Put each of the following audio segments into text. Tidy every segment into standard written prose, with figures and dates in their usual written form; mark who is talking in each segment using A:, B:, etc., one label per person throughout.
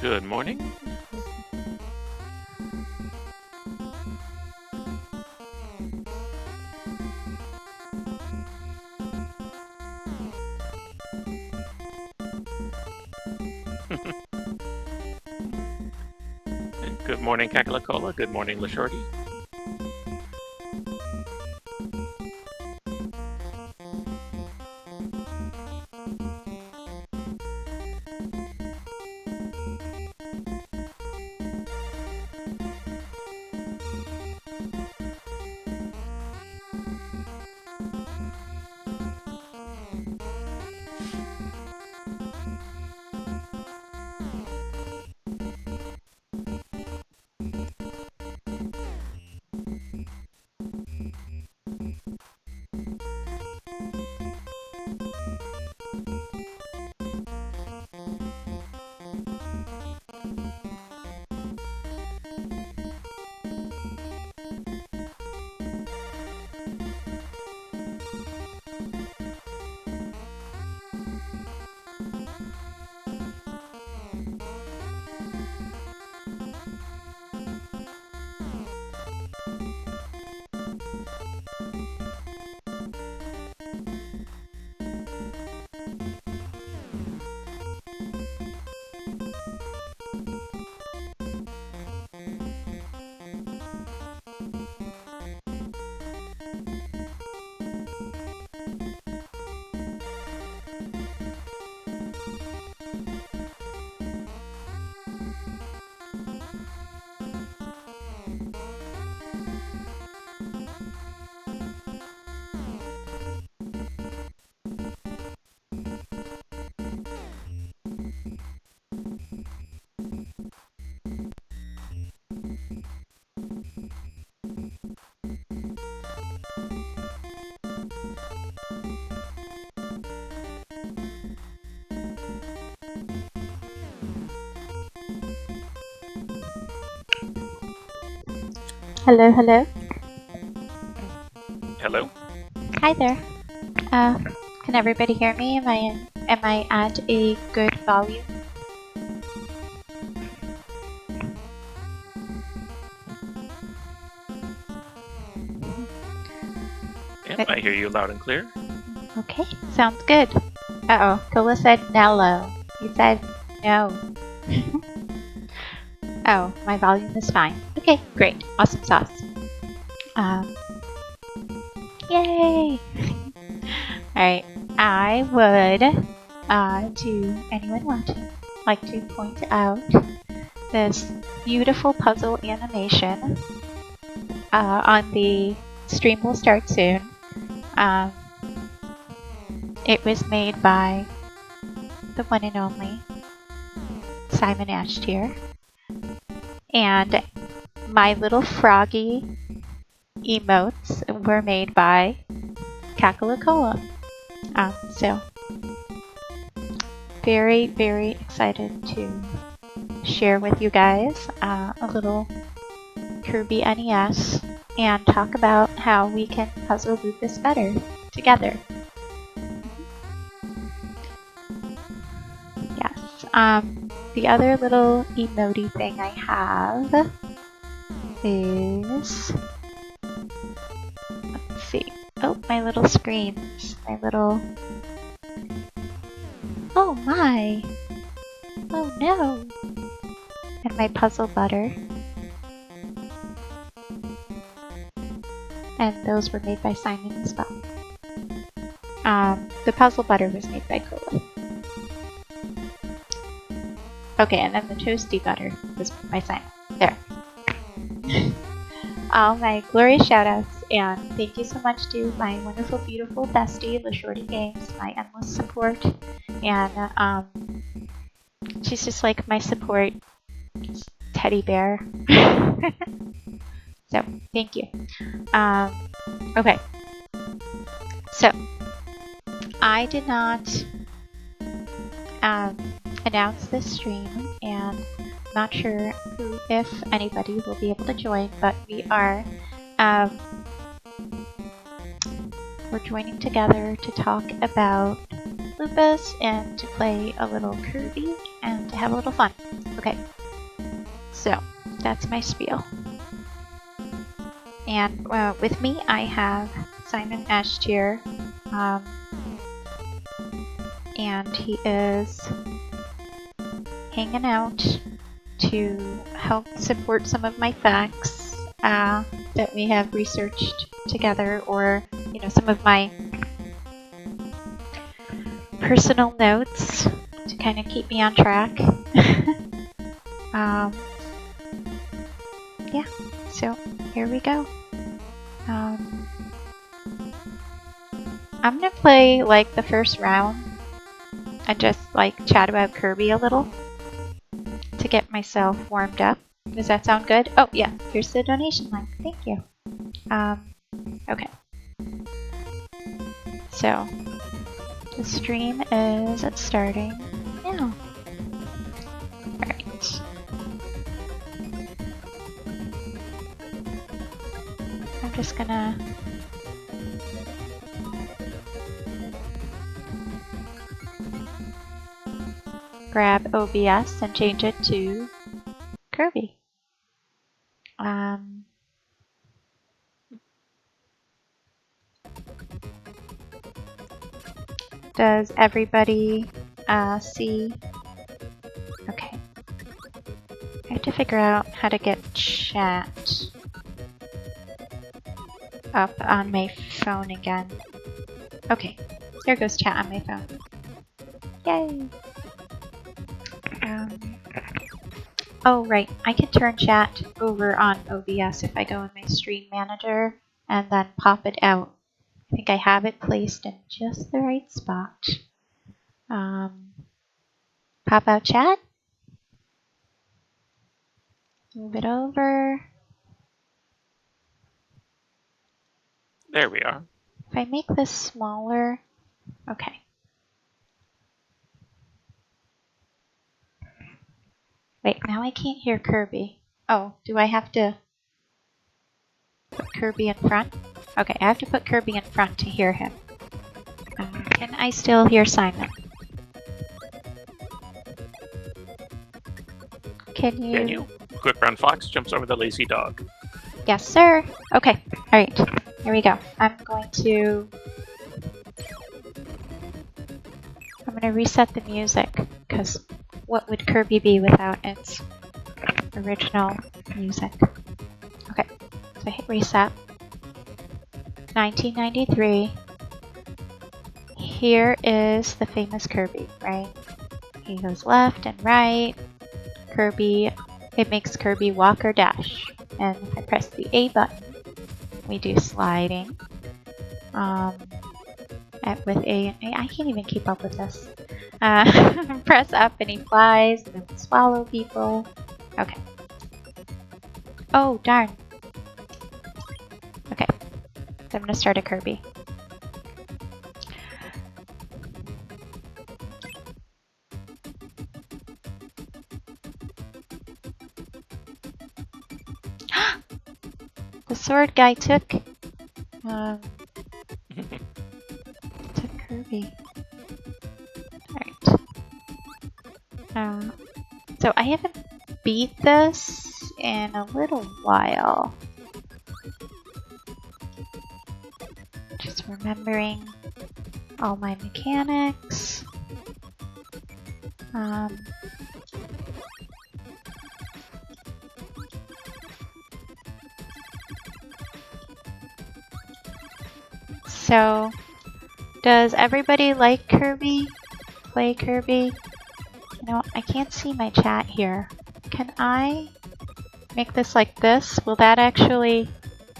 A: Good morning. And good morning, Kakalakola. Good morning, LaShorty.
B: Hello, hello.
A: Hello.
B: Hi there. Can everybody hear me? Am I at a good volume?
A: Yep, I hear you loud and clear.
B: Okay, sounds good. Uh-oh, Kola said nello. He said no. Oh, my volume is fine. Okay, great. Awesome sauce. Yay! Alright, I would, to anyone watching, like to point out this beautiful puzzle animation. On the stream will start soon. It was made by the one and only Simon Ashtier. And my little froggy emotes were made by Kakalakoa. So very, very excited to share with you guys a little Kirby NES and talk about how we can puzzle Lupus better together. Yes. The other little emote thing I have is, let's see. Oh, my little screens. My little. Oh my! Oh no! And my puzzle butter. And those were made by Simon as well. The puzzle butter was made by Kola. Okay, and then the toasty butter was made by Simon. There. All my glorious shoutouts, and thank you so much to my wonderful, beautiful bestie, LaShorty Games, my endless support, and she's just like my support teddy bear. So, thank you. Okay. So, I did not announce this stream, and not sure if anybody will be able to join, but we are we're joining together to talk about Lupus and to play a little Kirby and to have a little fun Okay, so that's my spiel. And with me, I have Simon Ashtier, and he is hanging out to help support some of my facts that we have researched together, or some of my personal notes to kind of keep me on track. Yeah, so here we go. I'm gonna play like the first round and just like chat about Kirby a little to get myself warmed up. Does that sound good? Oh yeah, here's the donation link. Thank you. Okay. So the stream is starting now. Alright. I'm just gonna grab OBS and change it to Kirby. Does everybody see? Okay. I have to figure out how to get chat up on my phone again. Okay, there goes chat on my phone. Yay! Oh right, I can turn chat over on OBS if I go in my stream manager and then pop it out. I think I have it placed in just the right spot. Pop out chat. Move it over.
A: There we are.
B: If I make this smaller, okay. Wait, now I can't hear Kirby. Oh, do I have to put Kirby in front? Okay, I have to put Kirby in front to hear him. Can I still hear Simon? Can you?
A: Quick brown fox jumps over the lazy dog.
B: Yes, sir. Okay, alright. Here we go. I'm going to reset the music, because what would Kirby be without its original music? Okay, so I hit reset. 1993. Here is the famous Kirby, right? He goes left and right. Kirby, it makes Kirby walk or dash. And if I press the A button, we do sliding. With A and A, I can't even keep up with this. Press up and he flies, and then we swallow people. Okay. Oh, darn. Okay. So I'm gonna start a Kirby. The sword guy took Kirby. Alright. So I haven't beat this in a little while. Just remembering all my mechanics. So, does everybody like Kirby? Play Kirby? You know, I can't see my chat here. Can I make this like this? Will that actually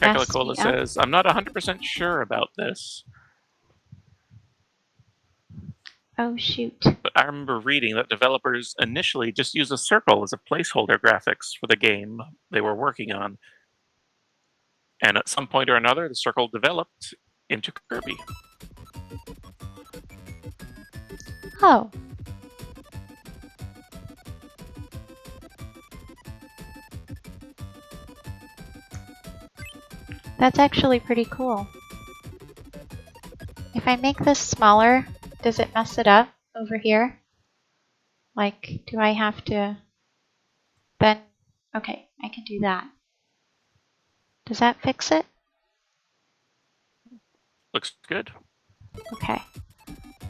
B: mess me
A: Kakalakola
B: up?
A: says, I'm not 100% sure about this.
B: Oh shoot.
A: But I remember reading that developers initially just used a circle as a placeholder graphics for the game they were working on. And at some point or another, the circle developed into Kirby.
B: Oh. That's actually pretty cool. If I make this smaller, does it mess it up over here? Like, do I have to Then, okay, I can do that. Does that fix it?
A: Looks good.
B: Okay.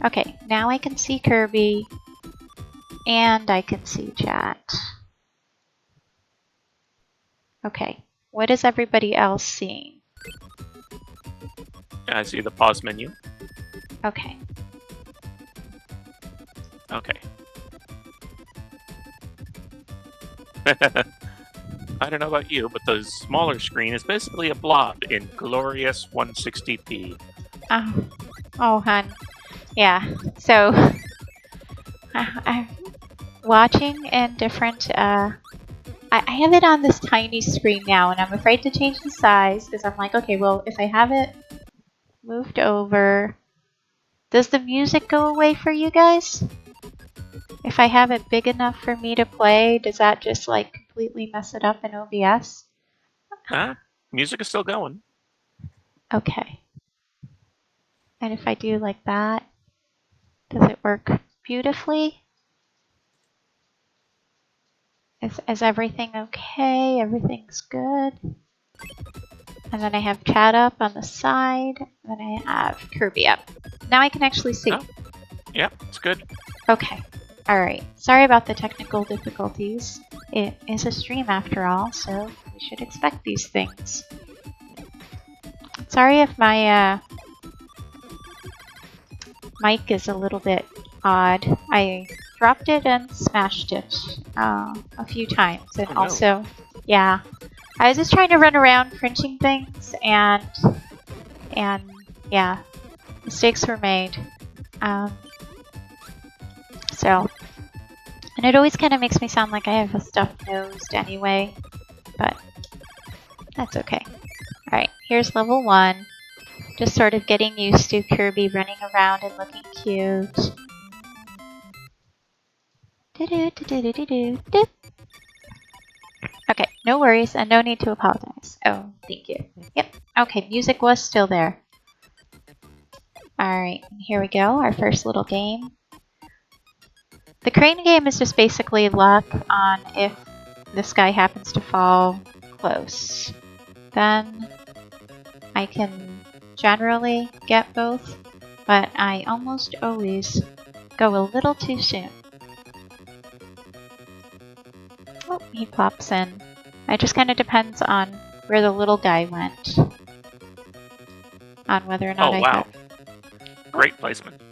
B: Okay, now I can see Kirby. And I can see chat. Okay, what is everybody else seeing?
A: I see the pause menu.
B: Okay.
A: Okay. I don't know about you, but the smaller screen is basically a blob in glorious 160p.
B: Oh, hun. Yeah. So, I'm watching in different. I have it on this tiny screen now, and I'm afraid to change the size because I'm like, okay, well, if I have it moved over, does the music go away for you guys? If I have it big enough for me to play, does that just like completely mess it up in OBS?
A: Music is still going.
B: Okay. And if I do like that, does it work beautifully? Is everything okay? Everything's good? And then I have chat up on the side, and then I have Kirby up. Now I can actually see.
A: Oh. Yeah, it's good.
B: Okay. Alright. Sorry about the technical difficulties. It is a stream after all, so we should expect these things. Sorry if my mic is a little bit odd. I dropped it and smashed it a few times, and
A: Oh, no.
B: also, yeah, I was just trying to run around printing things, and yeah, mistakes were made. And it always kind of makes me sound like I have a stuffed nose anyway, but that's okay. Alright, here's level 1. Just sort of getting used to Kirby running around and looking cute. Okay, no worries and no need to apologize. Oh, thank you. Yep, okay, music was still there. Alright, here we go, our first little game. The crane game is just basically luck on if this guy happens to fall close. Then I can generally get both, but I almost always go a little too soon. Oh, he pops in. It just kind of depends on where the little guy went. On whether or not I
A: wow.
B: got...
A: Great placement.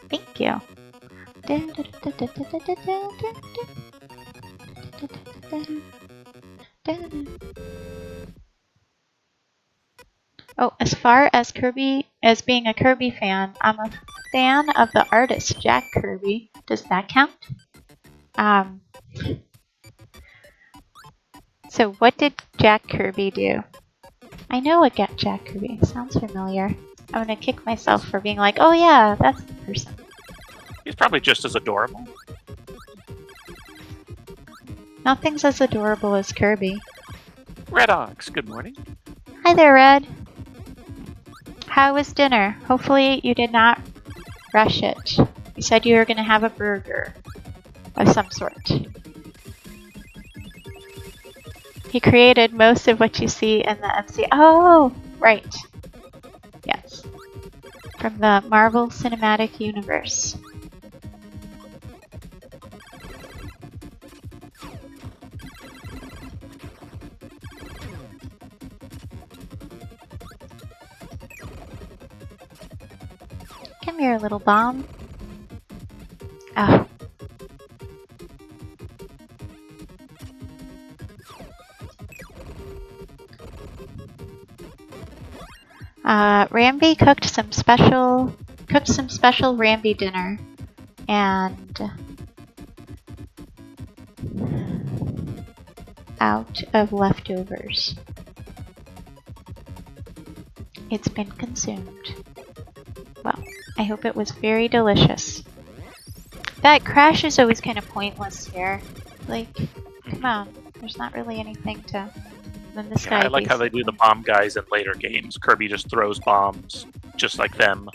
B: Thank you. Oh, as far as Kirby, as being a Kirby fan, I'm a fan of the artist, Jack Kirby. Does that count? So what did Jack Kirby do? I know a Jack Kirby. Sounds familiar. I'm gonna kick myself for being like, oh yeah, that's the person.
A: He's probably just as adorable.
B: Nothing's as adorable as Kirby.
A: Red Ox, good morning.
B: Hi there, Red. How was dinner? Hopefully you did not rush it. You said you were gonna have a burger of some sort. He created most of what you see in the MC. Oh, right. Yes. From the Marvel Cinematic Universe. Come here, little bomb. Oh. Ramby cooked some special Ramby dinner, and out of leftovers. It's been consumed. Well, I hope it was very delicious. That crash is always kind of pointless here. Like, come on, there's not really anything to... Then this guy
A: I like how they do the bomb guys in later games. Kirby just throws bombs, just like them.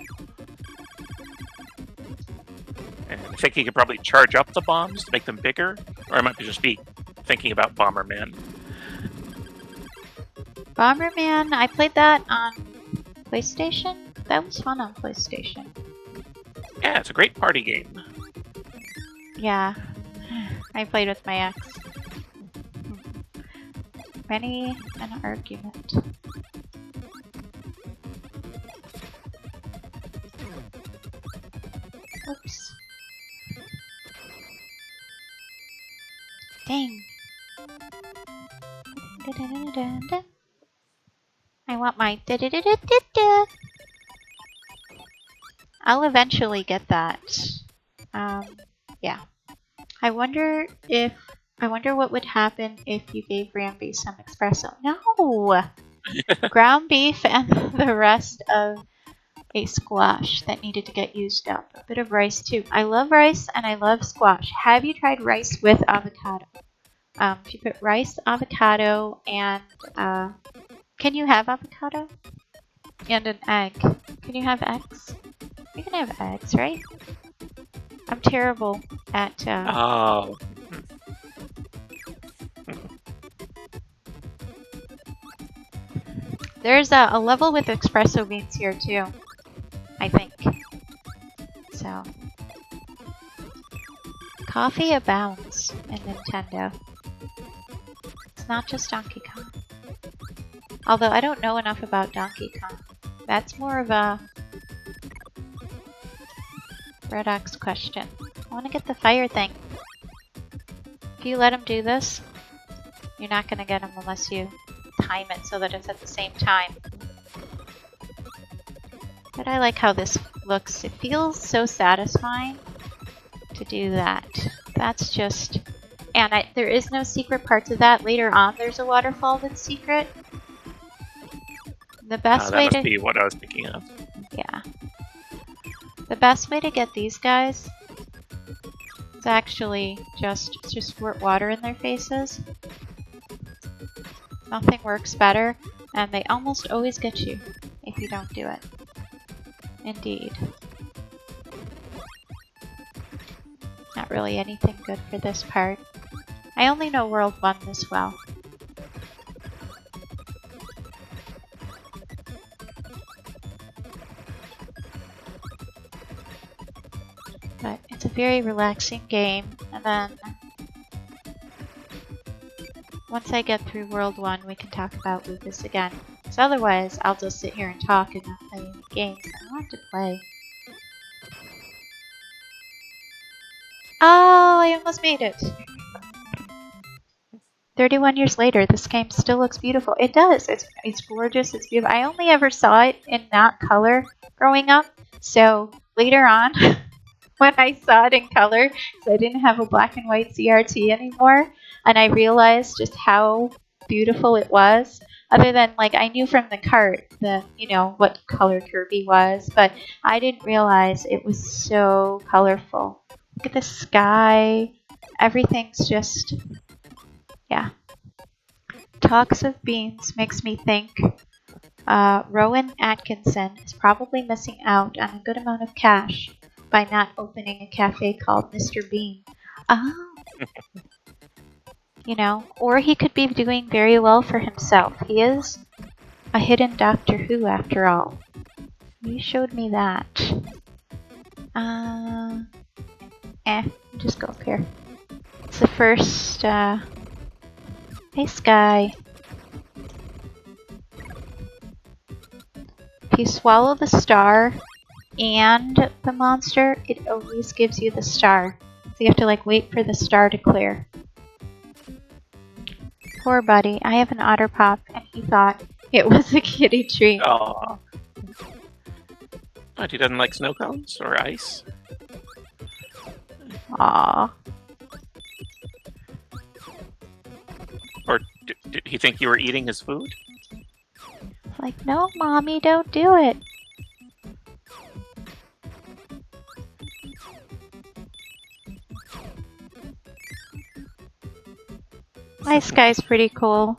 A: And I think you could probably charge up the bombs to make them bigger, or I might just be thinking about Bomberman.
B: Bomberman, I played that on PlayStation. That was fun on PlayStation.
A: Yeah, it's a great party game.
B: Yeah, I played with my ex. Many an argument. Oops. Dang. I want my da-da-da-da-da-da. I'll eventually get that. Yeah. I wonder what would happen if you gave Ramby some espresso. No! Ground beef and the rest of a squash that needed to get used up. A bit of rice too. I love rice and I love squash. Have you tried rice with avocado? If you put rice, avocado, and can you have avocado? And an egg. Can you have eggs? You can have eggs, right? I'm terrible at
A: Oh.
B: There's a level with espresso beans here too, I think. So, coffee abounds in Nintendo. It's not just Donkey Kong. Although I don't know enough about Donkey Kong. That's more of a Red Ox question. I want to get the fire thing. If you let him do this, you're not going to get him unless you time it so that it's at the same time. But I like how this looks. It feels so satisfying to do that. That's just... And there is no secret part to that. Later on there's a waterfall that's secret. The best way
A: That must be what I was thinking of.
B: Yeah. The best way to get these guys is actually just squirt water in their faces. Nothing works better, and they almost always get you if you don't do it. Indeed. Not really anything good for this part. I only know World 1 this well. But it's a very relaxing game, and then once I get through World 1 we can talk about Lupus again. Because otherwise I'll just sit here and talk and not play any games I want to play. Oh, I almost made it! 31 years later, this game still looks beautiful. It does. It's gorgeous. It's beautiful. I only ever saw it in that color growing up. So later on, when I saw it in color, because I didn't have a black and white CRT anymore, and I realized just how beautiful it was. Other than, like, I knew from the cart what color Kirby was, but I didn't realize it was so colorful. Look at the sky. Everything's just, yeah. Talks of beans makes me think Rowan Atkinson is probably missing out on a good amount of cash by not opening a cafe called Mr. Bean. Oh. Or he could be doing very well for himself. He is a hidden Doctor Who after all. You showed me that. Just go up here. It's the first, hey Sky. If you swallow the star and the monster, it always gives you the star. So you have to wait for the star to clear. Poor buddy, I have an otter pop and he thought it was a kitty treat.
A: Aww. But he doesn't like snow cones or ice?
B: Aww.
A: Or did he think you were eating his food?
B: Like, no, mommy, don't do it. My sky's pretty cool.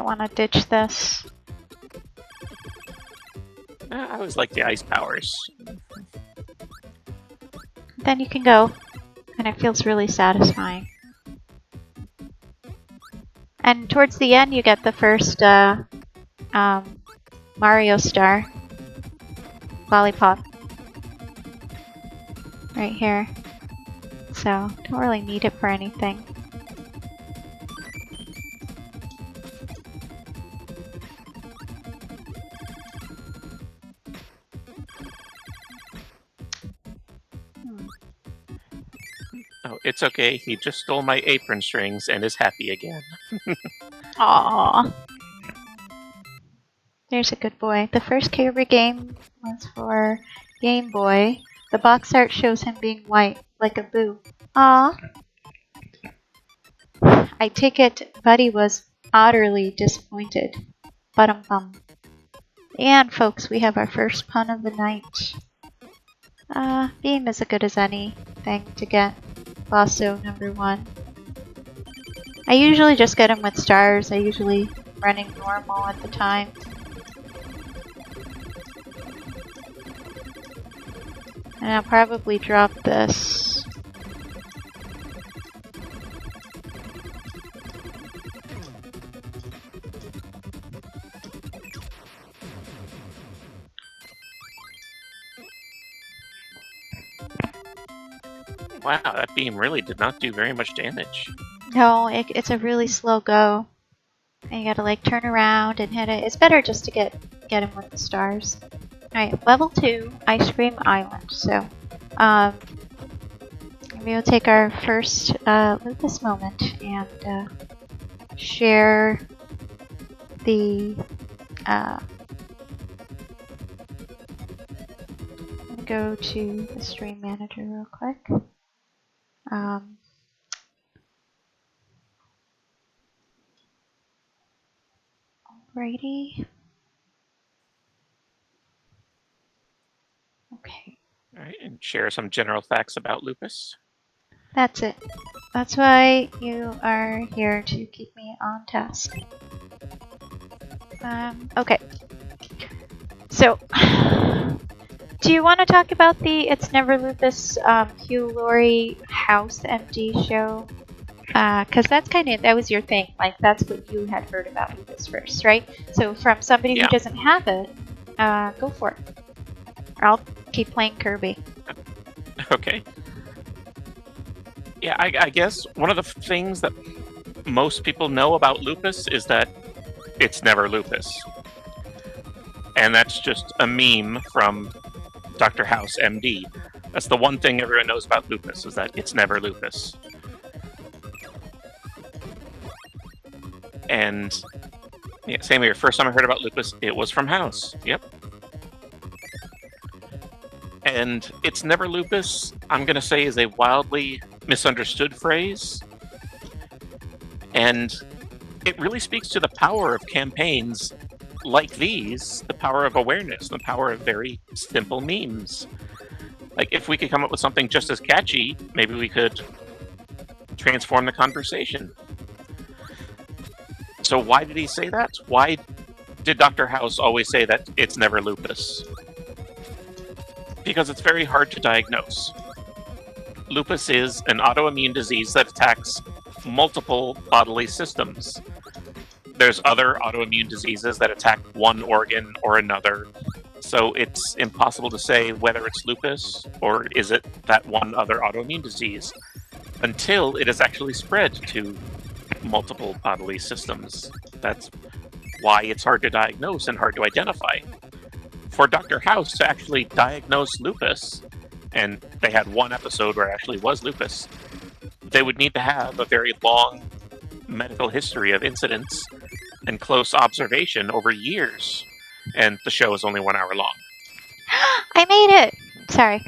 B: I want to ditch this.
A: I always like the ice powers.
B: Then you can go, and it feels really satisfying. And towards the end, you get the first Mario star lollipop right here. So don't really need it for anything.
A: Oh, it's okay. He just stole my apron strings and is happy again.
B: Aww. There's a good boy. The first Kirby game was for Game Boy. The box art shows him being white, like a boo. Aww. I take it Buddy was utterly disappointed. Bum. And folks, we have our first pun of the night. Beam is as good as anything to get Bosso #1. I usually just get him with stars. I usually running normal at the time. And I'll probably drop this.
A: Wow, that beam really did not do very much damage.
B: No, it's a really slow go. And you gotta like turn around and hit it. It's better just to get him with the stars. Alright, level 2, Ice Cream Island. So, we'll take our first Lupus moment and share the go to the stream manager real quick. Alrighty. Okay.
A: Alright, and share some general facts about Lupus.
B: That's it. That's why you are here, to keep me on task. Okay. So, do you want to talk about the It's Never Lupus Hugh Laurie House MD show? Because that was your thing. Like, that's what you had heard about Lupus first, right? So from somebody who doesn't have it, go for it. Or I'll keep playing Kirby.
A: Okay. Yeah, I guess one of the things that most people know about Lupus is that it's never Lupus. And that's just a meme from Dr. House MD. That's the one thing everyone knows about Lupus, is that it's never Lupus. And yeah, same here. First time I heard about Lupus, it was from House. Yep. And it's never Lupus, I'm going to say, is a wildly misunderstood phrase. And it really speaks to the power of campaigns like these, the power of awareness, the power of very simple memes. Like, if we could come up with something just as catchy, maybe we could transform the conversation. So why did he say that? Why did Dr. House always say that it's never Lupus? Because it's very hard to diagnose. Lupus is an autoimmune disease that attacks multiple bodily systems. There's other autoimmune diseases that attack one organ or another, so it's impossible to say whether it's lupus or is it that one other autoimmune disease until it is actually spread to multiple bodily systems. That's why it's hard to diagnose and hard to identify. For Dr. House to actually diagnose lupus, and they had one episode where it actually was lupus, they would need to have a very long medical history of incidents and close observation over years. And the show is only 1 hour long.
B: I made it! Sorry.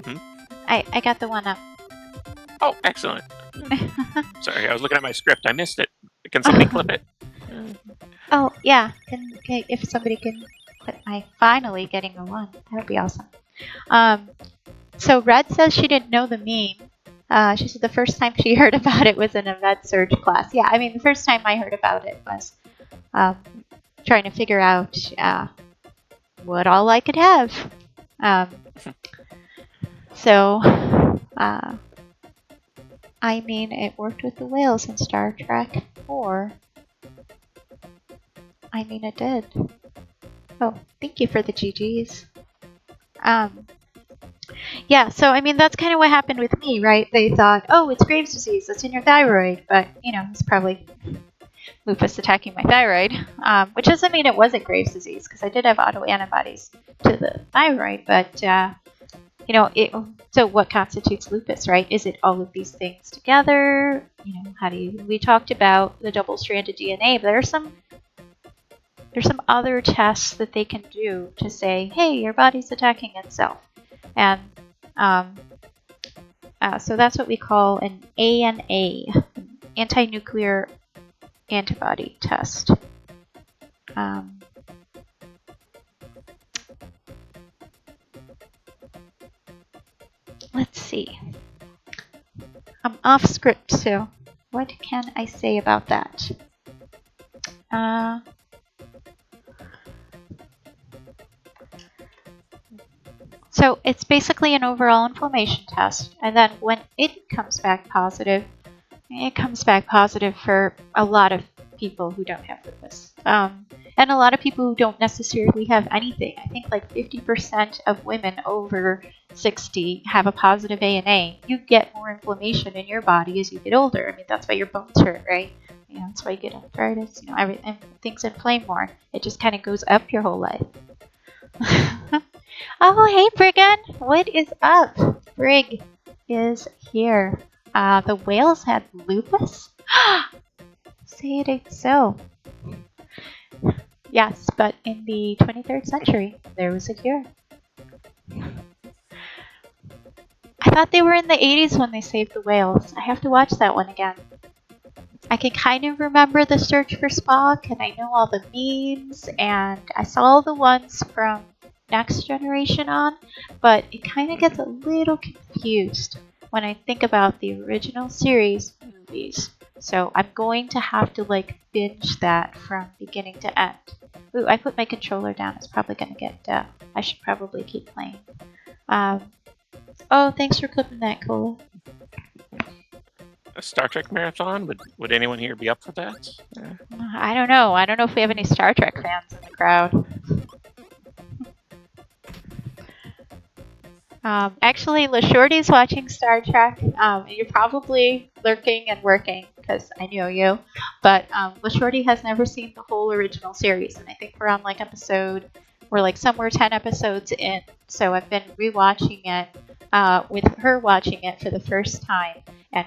A: Hmm?
B: I got the one up.
A: Oh, excellent. Sorry, I was looking at my script. I missed it. Can somebody clip it?
B: Oh, yeah. If somebody can clip my finally getting a 1, that would be awesome. So Red says she didn't know the meme. She said the first time she heard about it was in a med surg class. Yeah, I mean, the first time I heard about it was trying to figure out what all I could have. So, I mean, it worked with the whales in Star Trek 4. I mean, it did. Oh, thank you for the GGs. Yeah, so I mean, that's kind of what happened with me, right? They thought, oh, it's Graves' disease, it's in your thyroid, but, you know, it's probably lupus attacking my thyroid, which doesn't mean it wasn't Graves' disease, because I did have autoantibodies to the thyroid, but, you know, so what constitutes lupus, right? Is it all of these things together? You know, we talked about the double-stranded DNA, but there's some other tests that they can do to say, hey, your body's attacking itself. And so that's what we call an ANA, anti-nuclear antibody test. Let's see. I'm off script, so what can I say about that? So it's basically an overall inflammation test, and then when it comes back positive for a lot of people who don't have lupus. And a lot of people who don't necessarily have anything. I think like 50% of women over 60 have a positive ANA. You get more inflammation in your body as you get older. I mean, that's why your bones hurt, right? You know, that's why you get arthritis. You know, things inflame more. It just kind of goes up your whole life. Oh, hey, Briggan! What is up? Brig is here. The whales had lupus? Say it ain't so. Yes, but in the 23rd century, there was a cure. I thought they were in the 80s when they saved the whales. I have to watch that one again. I can kind of remember the search for Spock, and I know all the memes, and I saw the ones from Next Generation on, but it kind of gets a little confused when I think about the original series movies. So I'm going to have to like binge that from beginning to end. Ooh, I put my controller down. It's probably going to get, I should probably keep playing. Oh, thanks for clipping that, Cola.
A: A Star Trek marathon? Would anyone here be up for that?
B: I don't know. I don't know if we have any Star Trek fans in the crowd. Actually, LaShorty's watching Star Trek. You're probably lurking and working because I know you. But LaShorty has never seen the whole original series, and I think we're on like we're like somewhere 10 episodes in. So I've been rewatching it with her watching it for the first time, and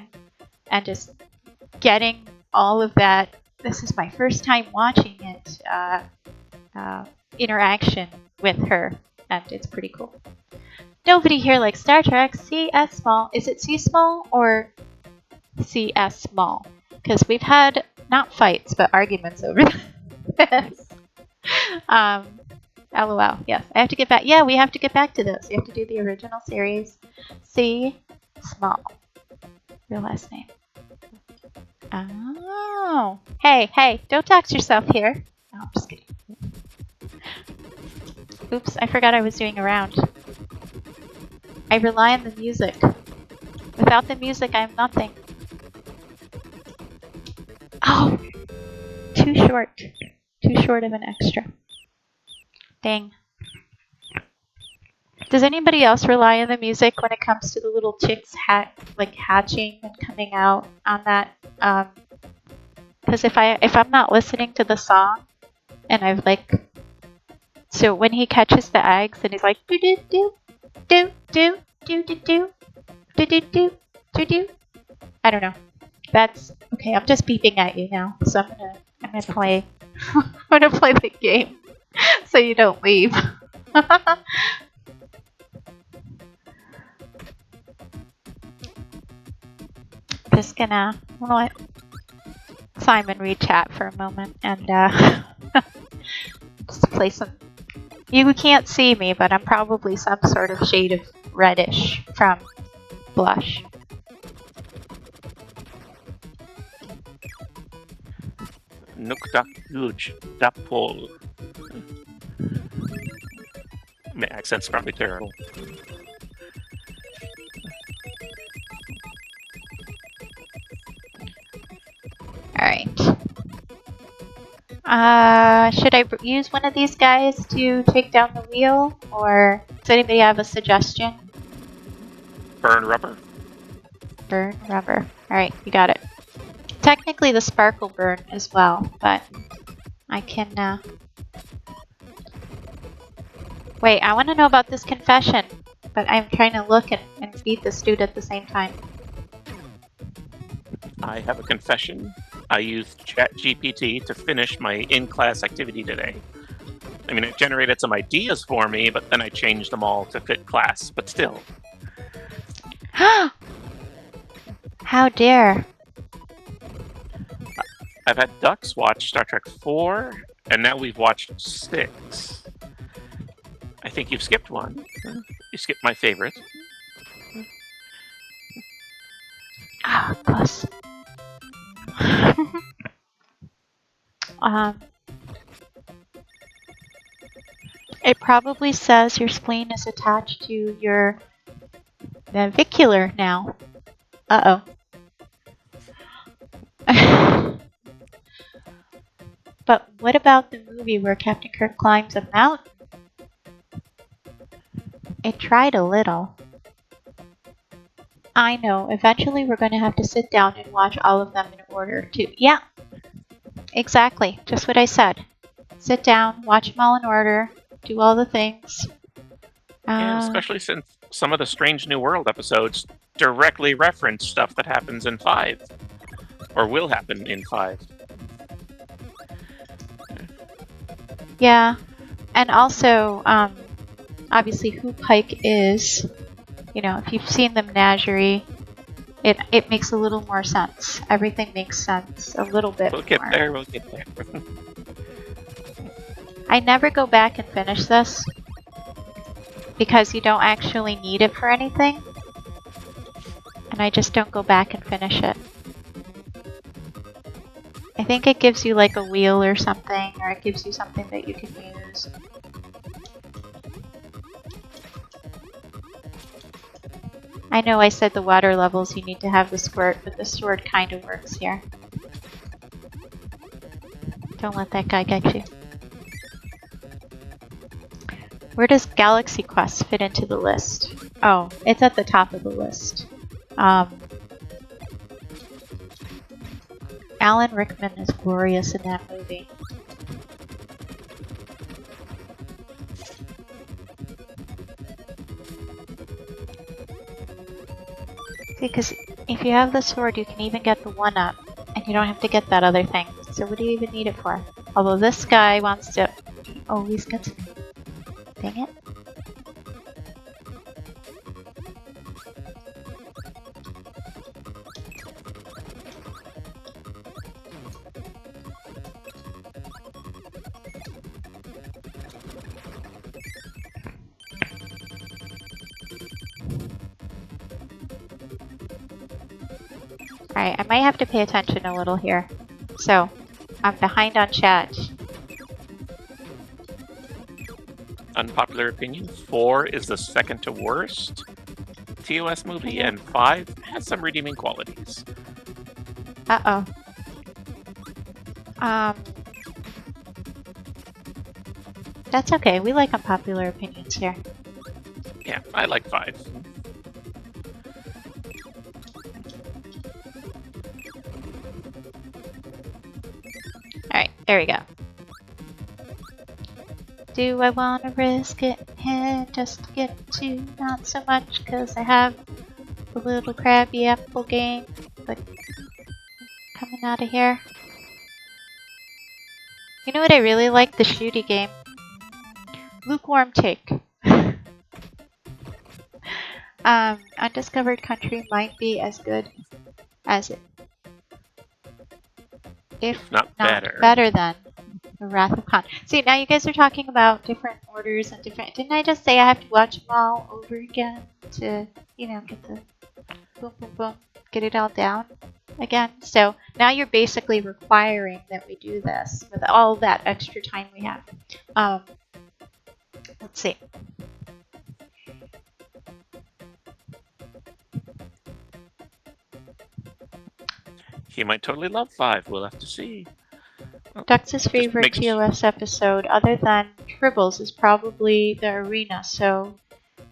B: just getting all of that. This is my first time watching it. Interaction with her, and it's pretty cool. Nobody here likes Star Trek. CS small. Is it C small or CS small? Because we've had not fights but arguments over this. LOL. Yes, I have to get back. Yeah, we have to get back to this. You have to do the original series. C small. Your last name. Oh. Hey, don't dox yourself here. No, I'm just kidding. Oops, I forgot I was doing a round. I rely on the music. Without the music, I am nothing. Oh! Too short. Too short of an extra. Dang. Does anybody else rely on the music when it comes to the little chicks hatching and coming out on that? Because if I'm not listening to the song, and I've like, so when he catches the eggs and he's like do do do do do do do do do do do do do, I don't know. That's okay. I'm just beeping at you now, so I'm gonna play. I'm gonna play the game, so you don't leave. Just gonna let Simon read chat for a moment and just play some. You can't see me, but I'm probably some sort of shade of reddish from blush.
A: Nukdak Guj Dapol. My accent's probably terrible.
B: Alright. Should I use one of these guys to take down the wheel? Or does anybody have a suggestion?
A: Burn rubber?
B: Burn rubber. Alright, you got it. Technically the sparkle burn as well, but I can, Wait, I want to know about this confession, but I'm trying to look and beat this dude at the same time.
A: I have a confession. I used ChatGPT to finish my in-class activity today. I mean, it generated some ideas for me, but then I changed them all to fit class, but still.
B: How dare!
A: I've had Ducks watch Star Trek 4, and now we've watched 6. I think you've skipped one. You skipped my favorite.
B: Ah, of course. It probably says your spleen is attached to your navicular now. Uh-oh. But what about the movie where Captain Kirk climbs a mountain? It tried a little. I know, eventually we're going to have to sit down and watch all of them in order too. Yeah, exactly, just what I said. Sit down, watch them all in order, do all the things.
A: And especially since some of the Strange New World episodes directly reference stuff that happens in 5. Or will happen in 5.
B: Yeah, and also, obviously who Pike is, you know, if you've seen the menagerie, it makes a little more sense. Everything makes sense a little bit
A: We'll get
B: more.
A: there, we'll get there.
B: I never go back and finish this because you don't actually need it for anything, and I just don't go back and finish it. I think it gives you like a wheel or something, or it gives you something that you can use. I know I said the water levels you need to have the squirt, but the sword kind of works here. Don't let that guy get you. Where does Galaxy Quest fit into the list? Oh, it's at the top of the list. Alan Rickman is glorious in that movie. See, because if you have the sword, you can even get the 1-up, and you don't have to get that other thing. So what do you even need it for? Although this guy wants to... Oh, he's got some... Dang it. Alright, I might have to pay attention a little here. So, I'm behind on chat.
A: Unpopular opinion, 4 is the second to worst TOS movie, and 5 has some redeeming qualities.
B: Uh-oh. That's okay, we like unpopular opinions here.
A: Yeah, I like 5.
B: Alright, there we go. Do I want to risk it? Yeah, just to get to not so much, because I have the little crabby apple game, but coming out of here. You know what I really like? The shooty game. Lukewarm take. Undiscovered Country might be as good as it, if
A: Not
B: better than The Wrath of Khan. See, now you guys are talking about different orders and different... Didn't I just say I have to watch them all over again to, you know, get the boom boom boom? get it all down again. So now you're basically requiring that we do this with all that extra time we have. Let's see.
A: He might totally love 5. We'll have to see. Oh,
B: Dux's favorite
A: makes-
B: TOS episode, other than Tribbles, is probably the arena, so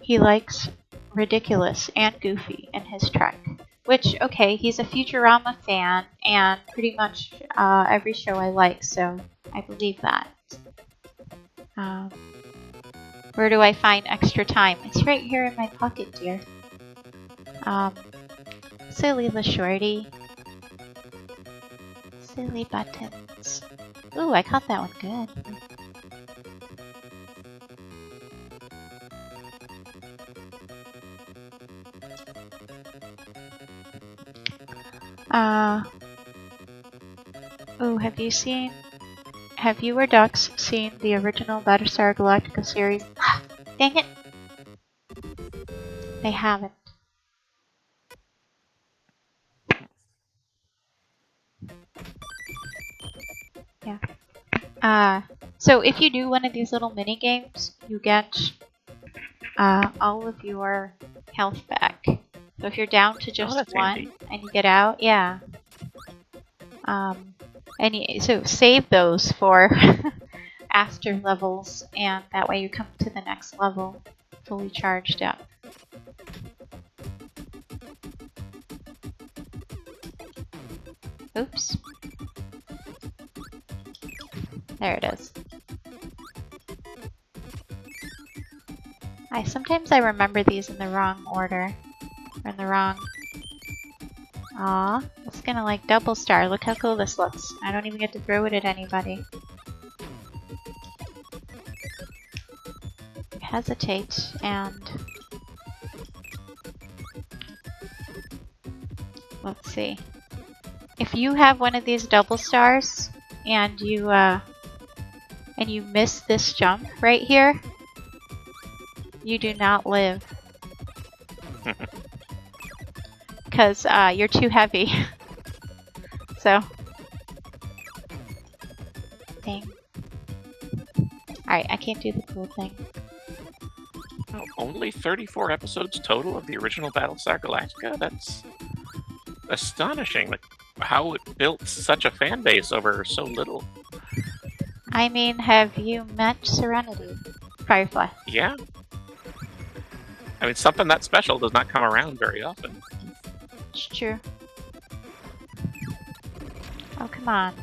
B: he likes Ridiculous and Goofy in his Trek. Which, okay, he's a Futurama fan, and pretty much every show I like, so I believe that. Where do I find extra time? It's right here in my pocket, dear. Silly the shorty. Silly buttons. Ooh, I caught that one good. Oh, have you or Dux seen the original Battlestar Galactica series? Dang it! They haven't. Yeah. So if you do one of these little mini games, you get all of your health back. So if you're down to just
A: that's
B: one
A: handy.
B: and you get out, yeah. So save those for after levels, and that way you come to the next level fully charged up. Oops. There it is. Sometimes I remember these in the wrong order. Or in the wrong... Aw, it's gonna like double star. Look how cool this looks. I don't even get to throw it at anybody. Hesitate and... Let's see. If you have one of these double stars and you miss this jump right here, you do not live. Because you're too heavy. So. Dang. Alright, I can't do the cool thing.
A: Oh, only 34 episodes total of the original Battlestar Galactica? That's astonishing. Like, how it built such a fan base over so little.
B: I mean, have you met Serenity? Firefly.
A: Yeah. I mean, something that special does not come around very often.
B: It's true. Oh, come on.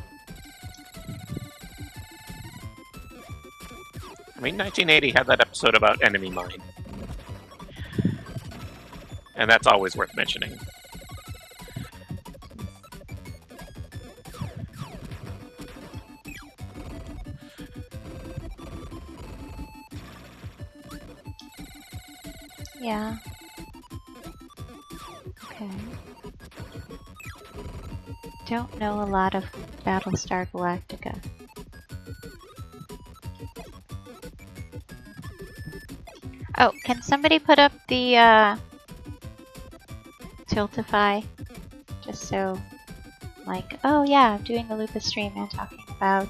A: I mean, 1980 had that episode about enemy mine. And that's always worth mentioning.
B: Yeah. Okay. Don't know a lot of Battlestar Galactica. Oh, can somebody put up the Tiltify? Just so, like, oh yeah, I'm doing the Lupus stream and talking about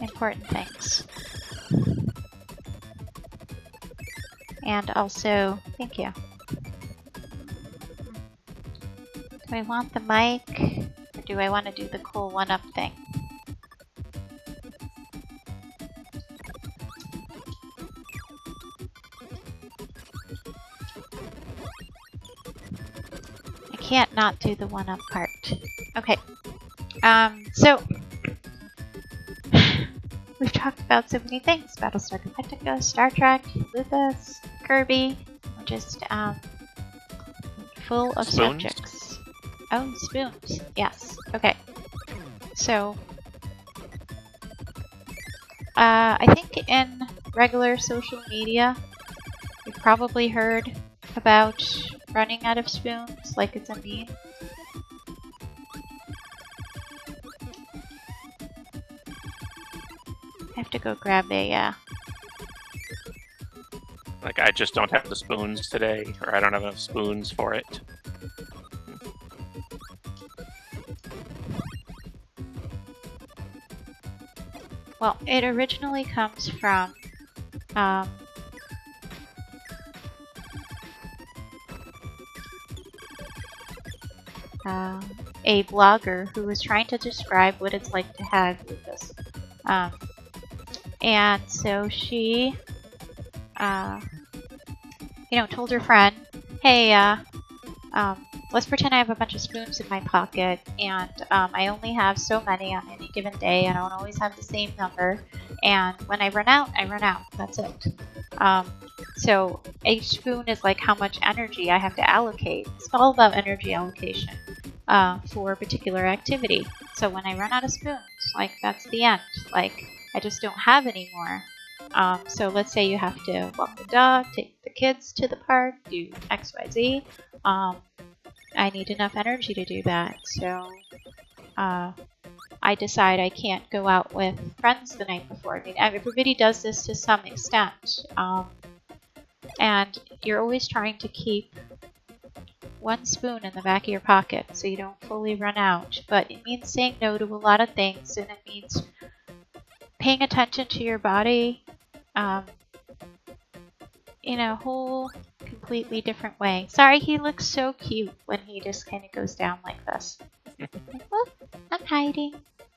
B: important things. And also, thank you. Do I want the mic? Or do I want to do the cool one-up thing? I can't not do the one-up part. Okay. So we've talked about so many things. Battlestar Galactica, Star Trek, Lupus, Kirby. We're just full of
A: Spoons?
B: subjects. Oh, spoons. Yes. Okay. So, I think in regular social media, you've probably heard about running out of spoons, like it's a meme. I have to go grab a
A: Like, I just don't have the spoons today, or I don't have enough spoons for it.
B: Well, it originally comes from a blogger who was trying to describe what it's like to have lupus. And so she, told her friend, hey, let's pretend I have a bunch of spoons in my pocket, and I only have so many on any given day. I don't always have the same number, and when I run out, I run out. That's it. So each spoon is like how much energy I have to allocate. It's all about energy allocation for a particular activity. So when I run out of spoons, like that's the end. Like I just don't have any more. So let's say you have to walk the dog, take the kids to the park, do X, Y, Z. I need enough energy to do that. So I decide I can't go out with friends the night before. I mean, everybody does this to some extent. And you're always trying to keep one spoon in the back of your pocket so you don't fully run out. But it means saying no to a lot of things, and it means paying attention to your body in a whole completely different way. Sorry, he looks so cute when he just kind of goes down like this. Like, look, I'm hiding.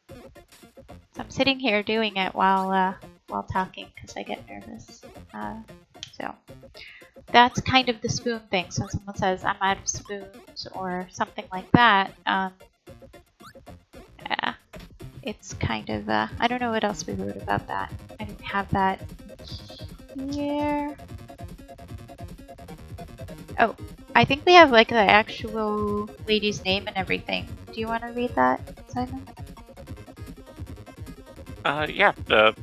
B: So I'm sitting here doing it while talking because I get nervous. So that's kind of the spoon thing. So when someone says I'm out of spoons or something like that, yeah, it's kind of I don't know what else we wrote about that. I didn't have that here. Oh, I think we have like the actual lady's name and everything. Do you want to read that, Simon?
A: Yeah, the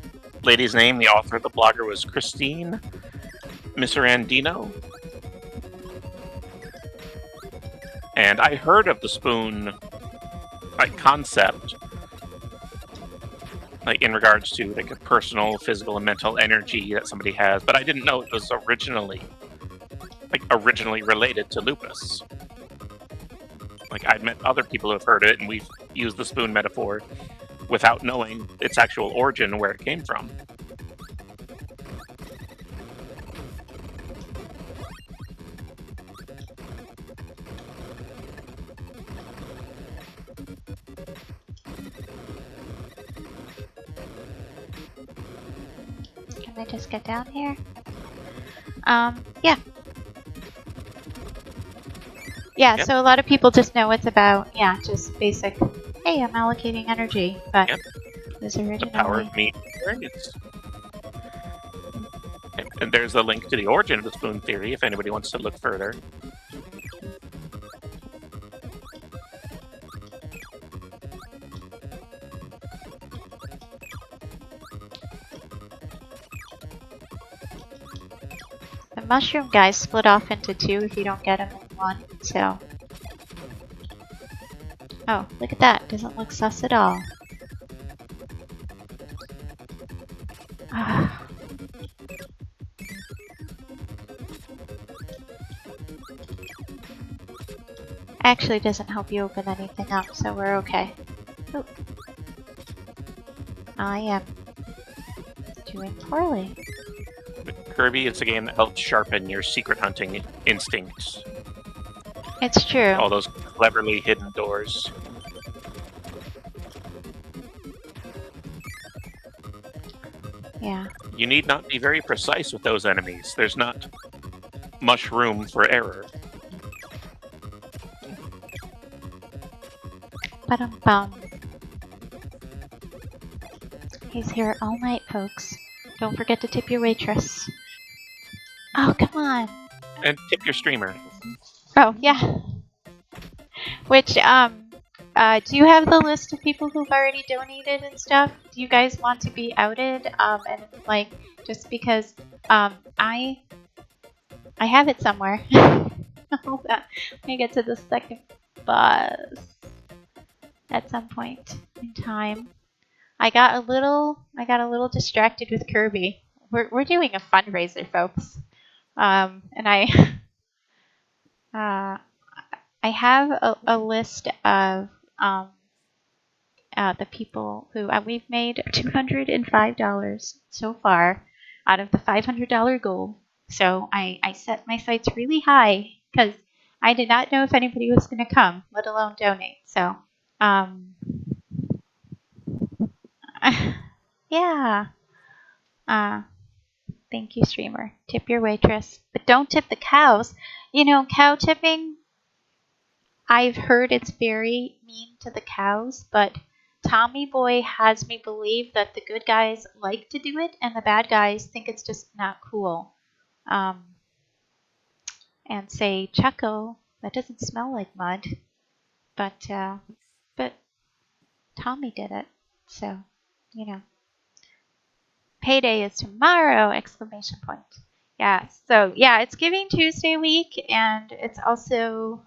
A: lady's name, the author of the blogger, was Christine Miserandino. And I heard of the spoon concept, like in regards to like a personal, physical, and mental energy that somebody has, but I didn't know it was originally related to lupus. Like I'd met other people who have heard it, and we've used the spoon metaphor without knowing its actual origin and where it came from.
B: Can I just get down here? Yeah. Yeah,
A: Yep.
B: so a lot of people just know it's about, just basic, hey, I'm allocating energy, but
A: Yep.
B: this
A: The
B: originally...
A: power of meat. And there's a link to the origin of the spoon theory if anybody wants to look further.
B: The mushroom guys split off into two if you don't get them in one, so... Oh, look at that. Doesn't look sus at all. Actually doesn't help you open anything up, so we're okay. Ooh. I am doing poorly.
A: Kirby is a game that helps sharpen your secret hunting instincts.
B: It's true.
A: All those cleverly hidden doors.
B: Yeah.
A: You need not be very precise with those enemies. There's not much room for error.
B: Ba-dum-bum. He's here all night, folks. Don't forget to tip your waitress. Oh, come on.
A: And tip your streamer.
B: Oh, yeah. Which, do you have the list of people who've already donated and stuff? Do you guys want to be outed? And like, just because, I have it somewhere. Hold on. Let me get to the second bus at some point in time. I got a little distracted with Kirby. We're doing a fundraiser, folks. And uh, I have a list of the people who we've made $205 so far out of the $500 goal. So I set my sights really high because I did not know if anybody was going to come, let alone donate. So, yeah. Uh, Thank you, streamer. Tip your waitress, but don't tip the cows. You know, cow tipping, I've heard it's very mean to the cows, but Tommy Boy has me believe that the good guys like to do it and the bad guys think it's just not cool. And say, Chuckle, that doesn't smell like mud. But Tommy did it. So, you know. Payday is tomorrow! Exclamation point. Yeah, so yeah, it's Giving Tuesday week, and it's also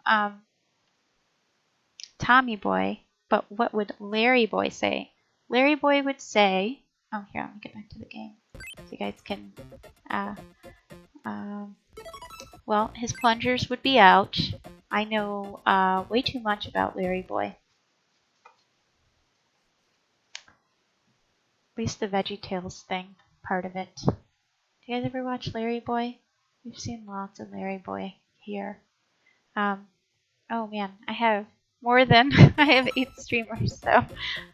B: Tommy Boy. But what would Larry Boy say? Larry Boy would say, oh, here, let me get back to the game so you guys can, well, his plungers would be out. I know way too much about Larry Boy. At least the VeggieTales thing, part of it. Do you guys ever watch Larry Boy? We've seen lots of Larry Boy here. Oh man, I have more than I have 8 streamers, so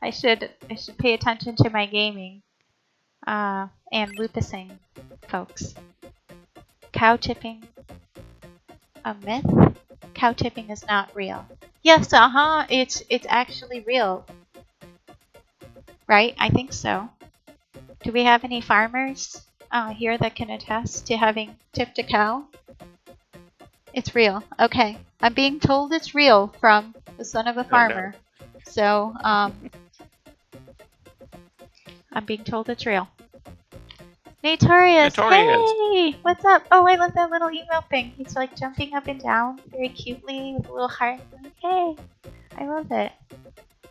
B: I should pay attention to my gaming and lupusing, folks. Cow tipping, a myth? Cow tipping is not real. Yes, it's actually real, right? I think so. Do we have any farmers here that can attest to having tipped a cow? It's real. Okay. I'm being told it's real from the son of a farmer.
A: No.
B: So, I'm being told it's real. Notorious! Hey! What's up? Oh, I love that little email thing. He's like jumping up and down very cutely with a little heart. Like, hey! I love it.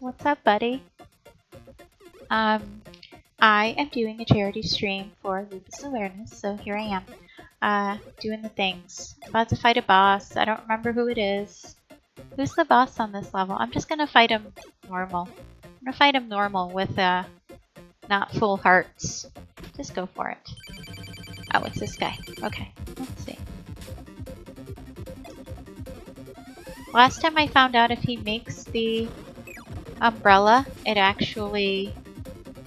B: What's up, buddy? I am doing a charity stream for lupus awareness, so here I am. Doing the things. About to fight a boss. I don't remember who it is. Who's the boss on this level? I'm just gonna fight him normal. I'm gonna fight him normal with not full hearts. Just go for it. Oh, it's this guy. Okay, let's see. Last time I found out if he makes the umbrella, it actually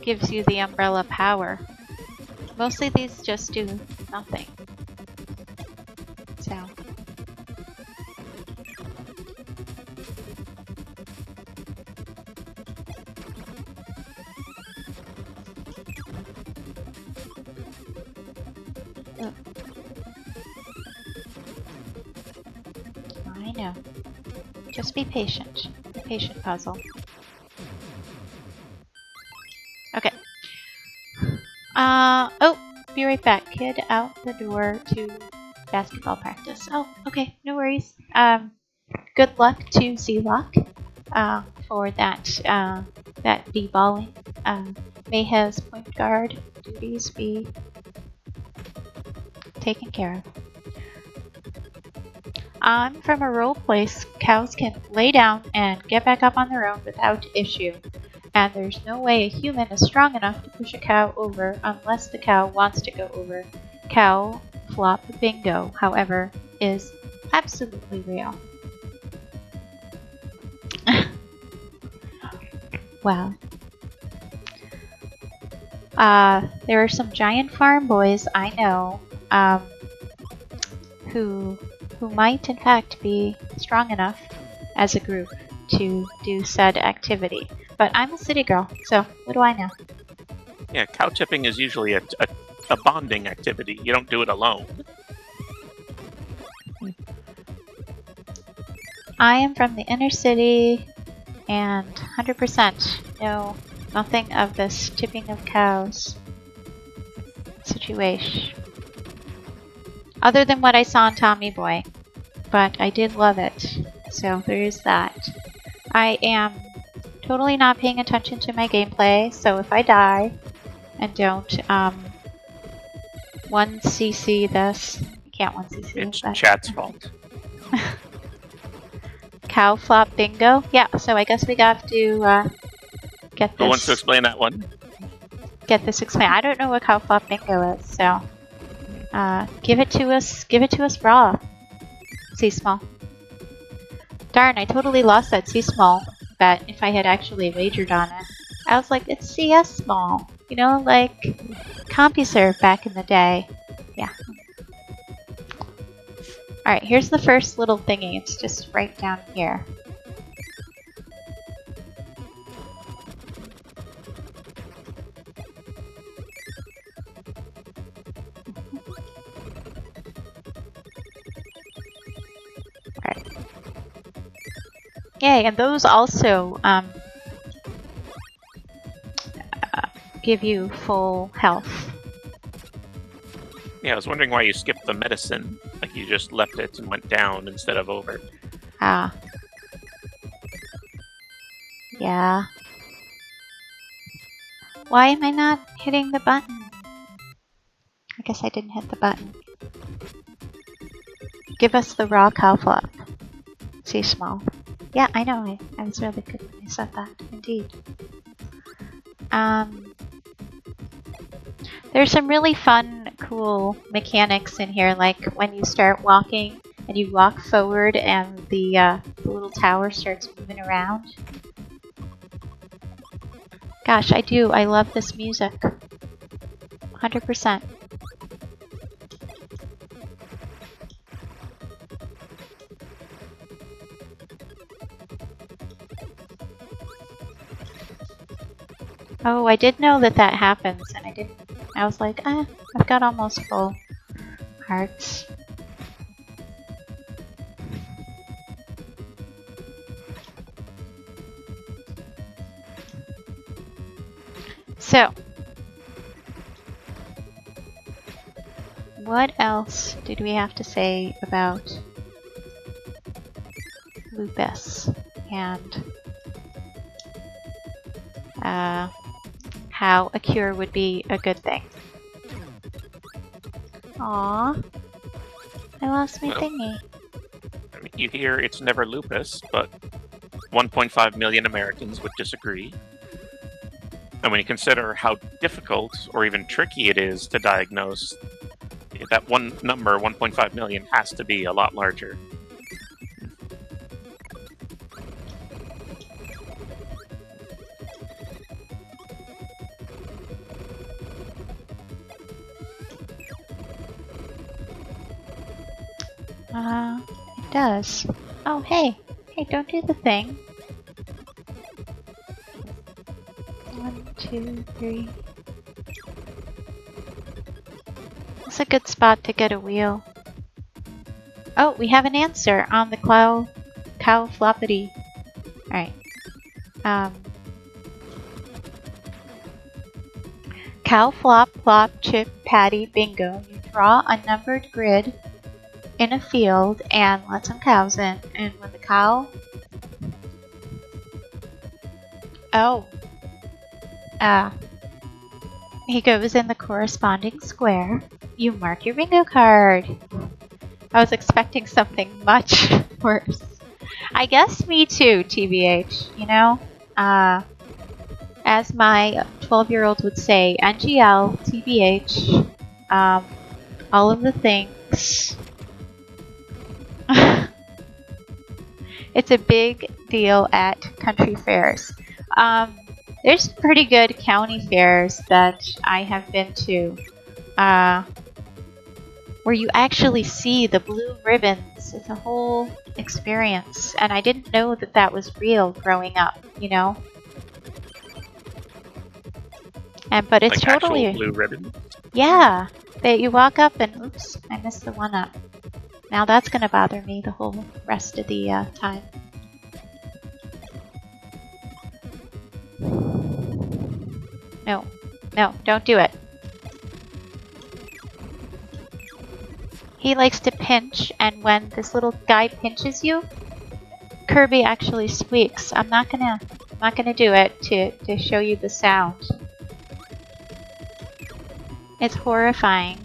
B: gives you the umbrella power. Mostly these just do nothing. So. Oh. I know. Just be patient. The patient puzzle. Okay. Oh, be right back. Kid out the door to basketball practice. Oh, okay, no worries. Good luck to Z-Lock, for that, that b-balling. May his point guard duties be taken care of. From a role place, cows can lay down and get back up on their own without issue. And there's no way a human is strong enough to push a cow over unless the cow wants to go over. Cow flop bingo, however, is absolutely real. Wow. There are some giant farm boys I know who might in fact be strong enough as a group to do said activity. But I'm a city girl, so what do I know?
A: Yeah, cow tipping is usually a bonding activity. You don't do it alone.
B: I am from the inner city, and 100% know nothing of this tipping of cows situation. Other than what I saw in Tommy Boy. But I did love it, so there is that. I am totally not paying attention to my gameplay, so if I die and don't 1cc this, Can't once you see
A: It's
B: it, but
A: chat's fault.
B: cow flop bingo. Yeah, so I guess we got to get
A: Who wants to
B: this
A: explain that one?
B: explained. I don't know what cow flop bingo is, so give it to us. Give it to us raw. C small. Darn, I totally lost that C small bet if I had actually wagered on it. I was like, it's CS small. You know, like CompuServe back in the day. Yeah. Alright, here's the first little thingy. It's just right down here. Alright. Yay, and those also give you full health.
A: Yeah, I was wondering why you skipped the medicine. Like you just left it and went down instead of over.
B: Ah. Yeah. Why am I not hitting the button? I guess I didn't hit the button. Give us the raw cow flop. C small. Yeah, I know. I was really good when I said that. Indeed. There's some really fun, cool mechanics in here, like when you start walking and you walk forward and the little tower starts moving around. Gosh, I do. I love this music. 100%. Oh, I did know that that happens, and I didn't. I was like, I've got almost full hearts. So, what else did we have to say about Lupus and how a cure would be a good thing? Aww, I lost my thingy.
A: I mean, you hear it's never lupus, but 1.5 million Americans would disagree. And when you consider how difficult or even tricky it is to diagnose, that one number, 1.5 million, has to be a lot larger.
B: It does. Oh, hey. Hey, don't do the thing. 1, 2, 3. That's a good spot to get a wheel. Oh, we have an answer on the cow floppity. Alright. Cow flop plop chip patty bingo. You draw a numbered grid in a field and let some cows in, and when the cow he goes in the corresponding square, you mark your bingo card. I was expecting something much worse. I guess me too, TBH, you know? As my 12-year-old would say, NGL, TBH, all of the things. It's a big deal at country fairs. There's pretty good county fairs that I have been to, where you actually see the blue ribbons. It's a whole experience, and I didn't know that that was real growing up, you know? But it's
A: like
B: totally...
A: actual blue ribbon?
B: Yeah, that you walk up and, oops, I missed the one up. Now that's gonna bother me the whole rest of the time. No, no, don't do it. He likes to pinch, and when this little guy pinches you, Kirby actually squeaks. I'm not gonna do it to show you the sound. It's horrifying.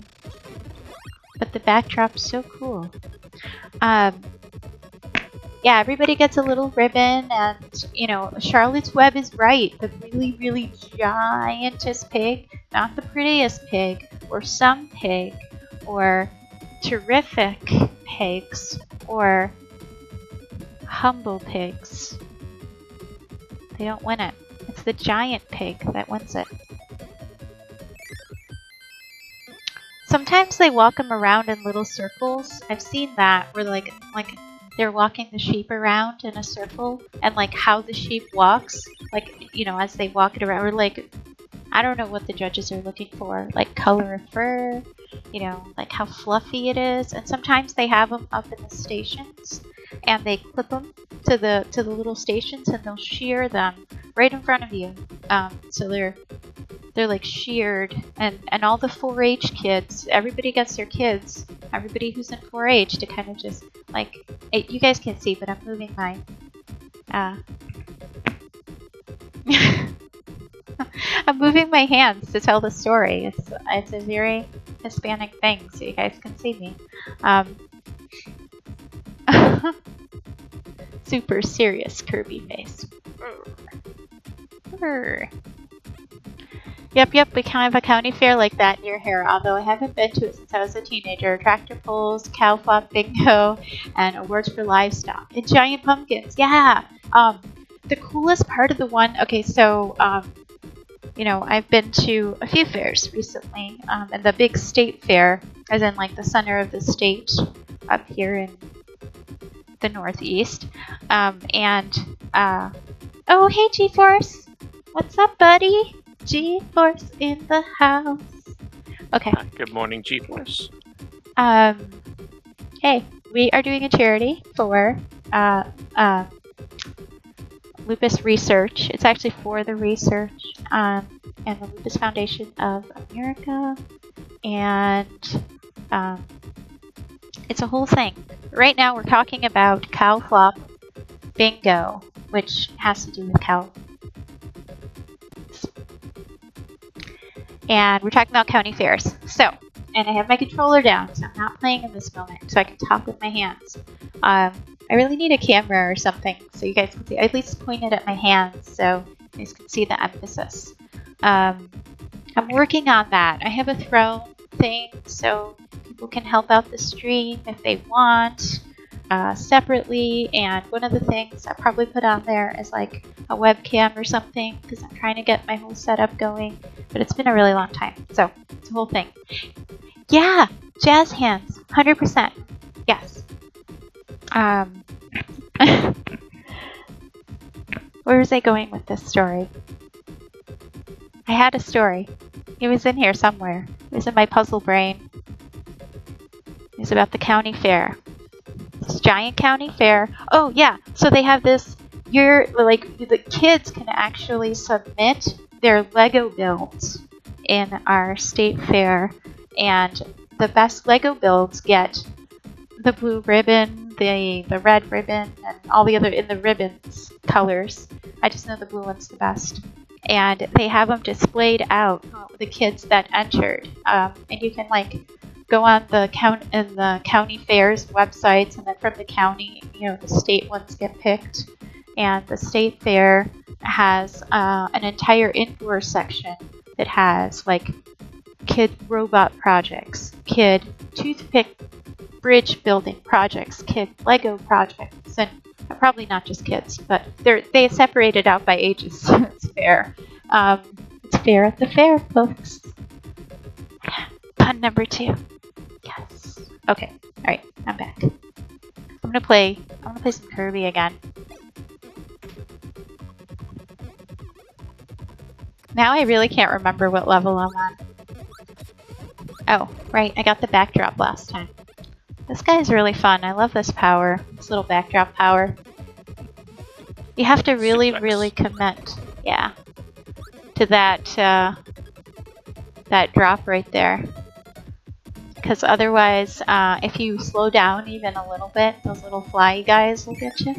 B: but the backdrop's so cool. Yeah, everybody gets a little ribbon, and you know, Charlotte's Web is right. The really, really giantest pig, not the prettiest pig, or some pig, or terrific pigs, or humble pigs. They don't win it. It's the giant pig that wins it. Sometimes they walk them around in little circles. I've seen that where like they're walking the sheep around in a circle, and like how the sheep walks, like, you know, as they walk it around, or like, I don't know what the judges are looking for, like color of fur, you know, like how fluffy it is. And sometimes they have them up in the stations, and they clip them to the little stations, and they'll shear them right in front of you. So they're like sheared, and all the 4-H kids, everybody gets their kids, everybody who's in 4-H to kind of just like, you guys can't see, but I'm moving my I'm moving my hands to tell the story. It's a very Hispanic thing, so you guys can see me. Super serious Kirby face. Yep, we kind of have a county fair like that near here, although I haven't been to it since I was a teenager. Tractor pulls, cow flop bingo, and awards for livestock. And giant pumpkins, yeah! The coolest part of the one, okay, so, you know, I've been to a few fairs recently, and the big state fair, as in like the center of the state up here in the Northeast. Oh, hey G-Force! What's up, buddy? G-Force in the house. Okay.
A: Good morning, G-Force.
B: Hey, we are doing a charity for Lupus research. It's actually for the research and the Lupus Foundation of America, and it's a whole thing. Right now we're talking about cow flop bingo, which has to do with cow. And we're talking about county fairs. So, and I have my controller down, so I'm not playing in this moment, so I can talk with my hands. I really need a camera or something so you guys can see. I at least point it at my hands so you guys can see the emphasis. I'm working on that. I have a throne thing so people can help out the stream if they want separately. And one of the things I'll probably put on there is like a webcam or something because I'm trying to get my whole setup going. But it's been a really long time, so it's a whole thing. Yeah, jazz hands, 100%. Yes. Where was I going with this story? I had a story. It was in here somewhere. It was in my puzzle brain. It was about the county fair. This giant county fair. Oh yeah, so they have this. The kids can actually submit their Lego builds in our state fair, and the best Lego builds get the blue ribbon, the red ribbon, and all the other in the ribbons colors. I just know the blue one's the best. And they have them displayed out, the kids that entered. And you can like go on the county fairs websites, and then from the county, you know, the state ones get picked. And the state fair has an entire indoor section that has like kid robot projects, kid toothpick bridge building projects, kid Lego projects, and probably not just kids, but they separate it out by ages, so it's fair. It's fair at the fair, folks. Pun number 2. Yes. Okay. All right. I'm back. I'm gonna play some Kirby again. Now I really can't remember what level I'm on. Oh, right. I got the backdrop last time. This guy is really fun. I love this power. This little backdrop power. You have to really, really commit. Yeah. To that, that drop right there. Because otherwise, if you slow down even a little bit, those little fly guys will get you.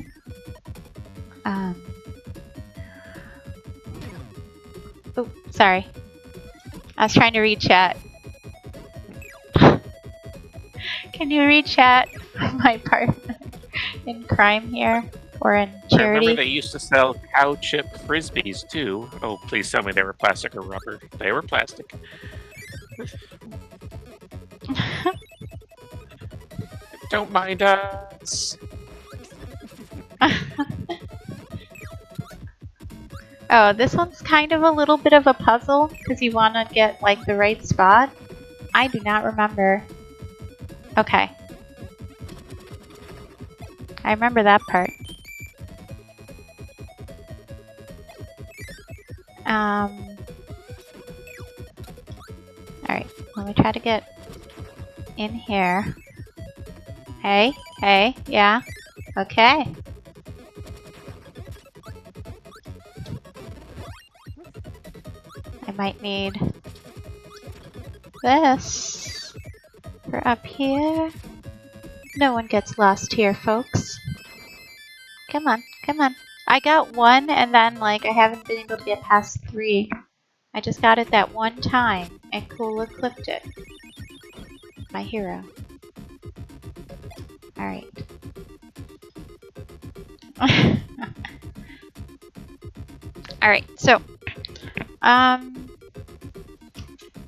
B: Oh, sorry. I was trying to read chat. Can you read chat? My partner in crime here, or in
A: I remember
B: charity.
A: they used to sell cow chip frisbees too. Oh, please tell me they were plastic or rubber. They were plastic. Don't mind us.
B: Oh, this one's kind of a little bit of a puzzle because you want to get like the right spot. I do not remember. Okay. I remember that part. Alright, let me try to get in here. Hey, hey, yeah. Okay. I might need this for up here. No one gets lost here, folks. Come on, come on. I got one and then like I haven't been able to get past 3. I just got it that one time and Cola clipped it. My hero. Alright. Alright, so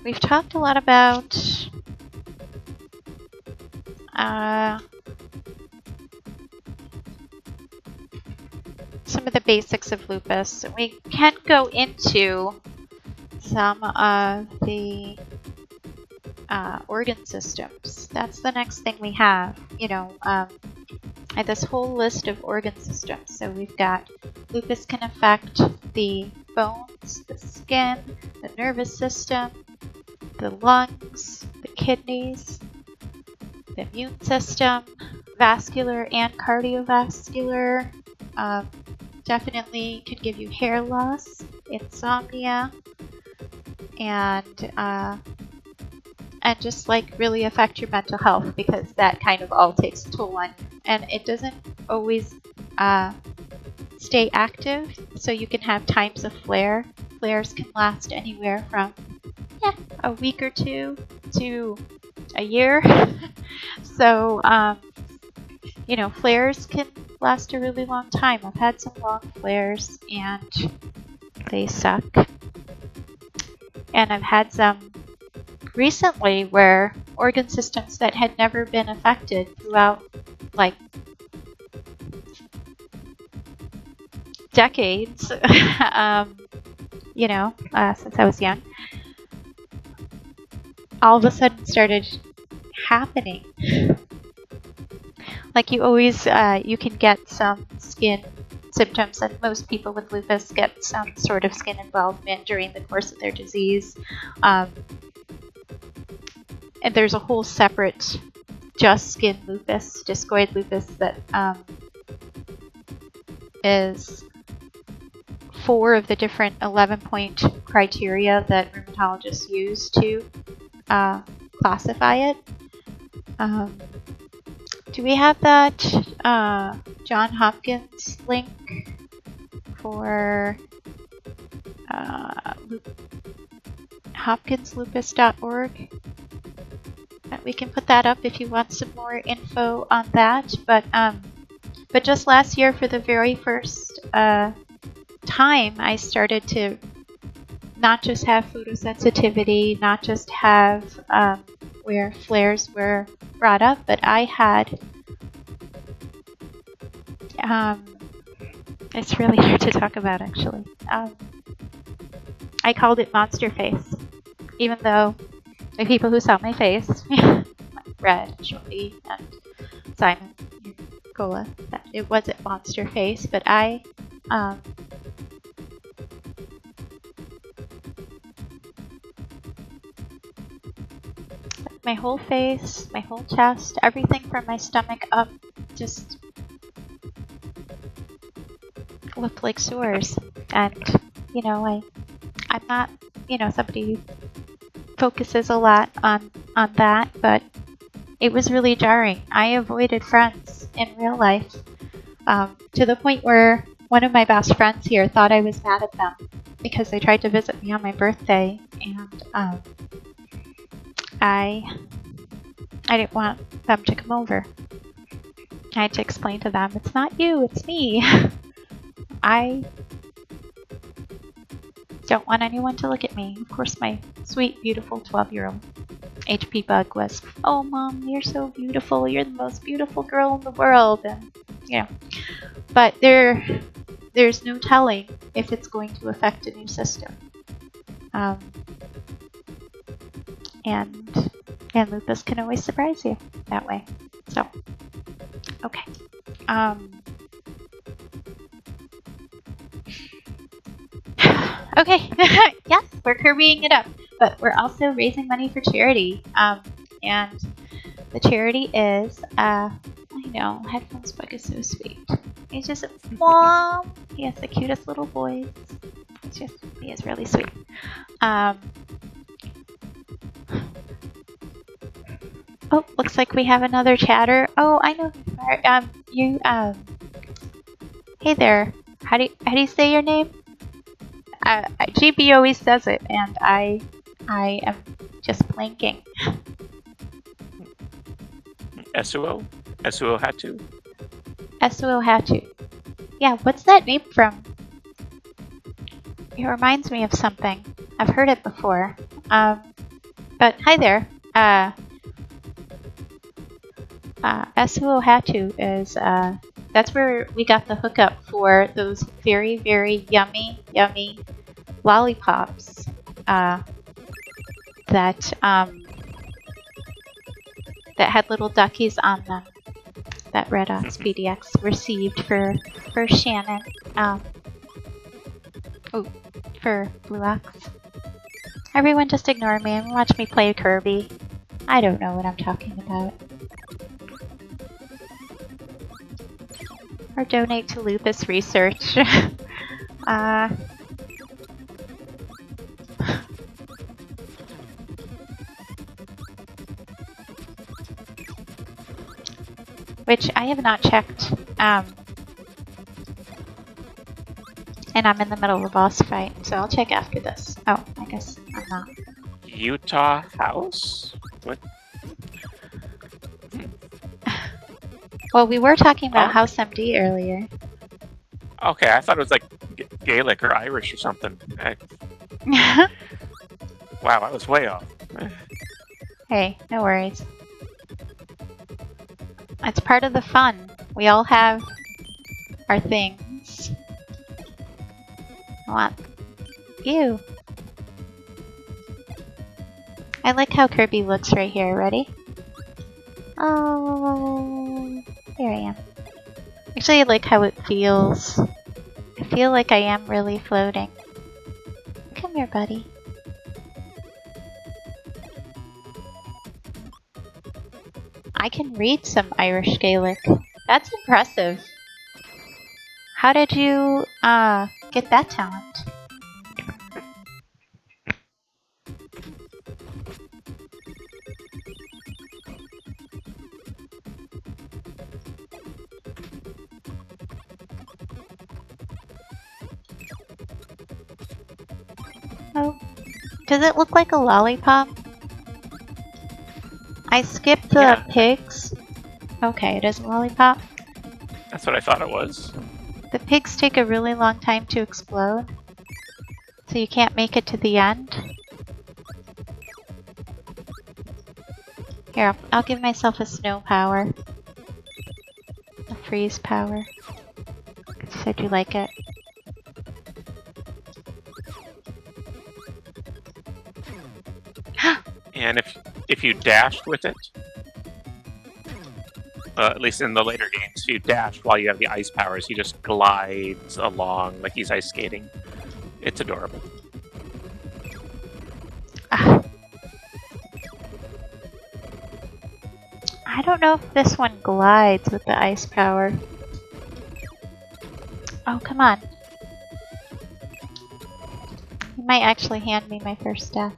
B: we've talked a lot about some of the basics of Lupus. We can go into some of the organ systems. That's the next thing we have. You know, I have this whole list of organ systems. So we've got Lupus can affect the bones, the skin, the nervous system, the lungs, the kidneys, the immune system, vascular and cardiovascular. Definitely can give you hair loss, insomnia, and just like really affect your mental health because that kind of all takes a toll on you. And it doesn't always stay active, so you can have times of flare. Flares can last anywhere from a week or 2 to a year. So, you know, flares can last a really long time. I've had some long flares and they suck. And I've had some recently where organ systems that had never been affected throughout like decades, you know, since I was young, all of a sudden started happening. Like you always, you can get some skin symptoms, and most people with lupus get some sort of skin involvement during the course of their disease. And there's a whole separate just skin lupus, discoid lupus, that is 4 of the different 11-point criteria that rheumatologists use to classify it. Do we have that John Hopkins link for hopkinslupus.org? We can put that up if you want some more info on that. But just last year, for the very first time, I started to not just have photosensitivity, not just have where flares were brought up, but I had it's really hard to talk about actually. I called it monster face, even though the people who saw my face, Red, Shorty, and Simon, and Cola, that it wasn't monster face, but I my whole face, my whole chest, everything from my stomach up just looked like sores. And, you know, I'm not, you know, somebody who focuses a lot on that, but it was really jarring. I avoided friends in real life to the point where one of my best friends here thought I was mad at them because they tried to visit me on my birthday, and I I didn't want them to come over. I had to explain to them, it's not you, it's me. I don't want anyone to look at me. Of course, my sweet, beautiful 12-year-old HP bug was, oh, Mom, you're so beautiful. You're the most beautiful girl in the world. And, you know, but there's no telling if it's going to affect a new system. And Lupus can always surprise you that way. So, okay. Okay, yes, we're Kirbying it up, but we're also raising money for charity. And the charity is, I know, Headphones Bug is so sweet. He's just, mom, he has the cutest little voice. He is really sweet. Oh, looks like we have another chatter. Oh, I know who you are. Hey there. How do you say your name? GB always says it, and I am just blanking.
A: Suo? Suo Hatu?
B: Suo Hatu. Yeah, what's that name from? It reminds me of something. I've heard it before. But hi there. Suo Hatu is, that's where we got the hookup for those very, very yummy lollipops, that had little duckies on them that Red Ox BDX received for Shannon, for Blue Ox. Everyone just ignore me and watch me play Kirby. I don't know what I'm talking about. Or donate to Lupus research. Which I have not checked. And I'm in the middle of a boss fight, so I'll check after this. Oh, I guess I'm not.
A: Utah House? What?
B: Well, we were talking about House MD earlier.
A: Okay, I thought it was like Gaelic or Irish or something. Wow, I was way off.
B: Hey, no worries. It's part of the fun. We all have our things. What? Ew. I like how Kirby looks right here. Ready? Oh, here I am. Actually, I like how it feels. I feel like I am really floating. Come here, buddy. I can read some Irish Gaelic. That's impressive. How did you, get that talent? Oh, does it look like a lollipop? I skipped the pigs. Okay, it is a lollipop.
A: That's what I thought it was.
B: The pigs take a really long time to explode, so you can't make it to the end. Here, I'll give myself a snow power. A freeze power. You said you like it.
A: And if you dashed with it, at least in the later games, if you dash while you have the ice powers, he just glides along like he's ice skating. It's adorable.
B: I don't know if this one glides with the ice power. Oh, come on. You might actually hand me my first death.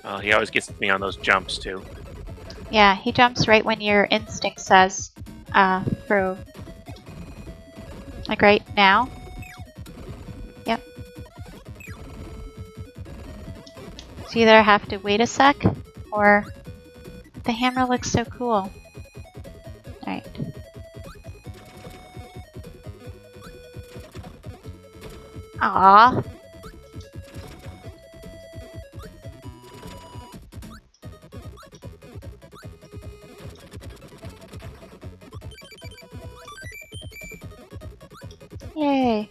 A: Well, he always gets me on those jumps, too.
B: Yeah, he jumps right when your instinct says, throw. Like right now. Yep. So either I have to wait a sec, or the hammer looks so cool. Alright. Aww. Yay.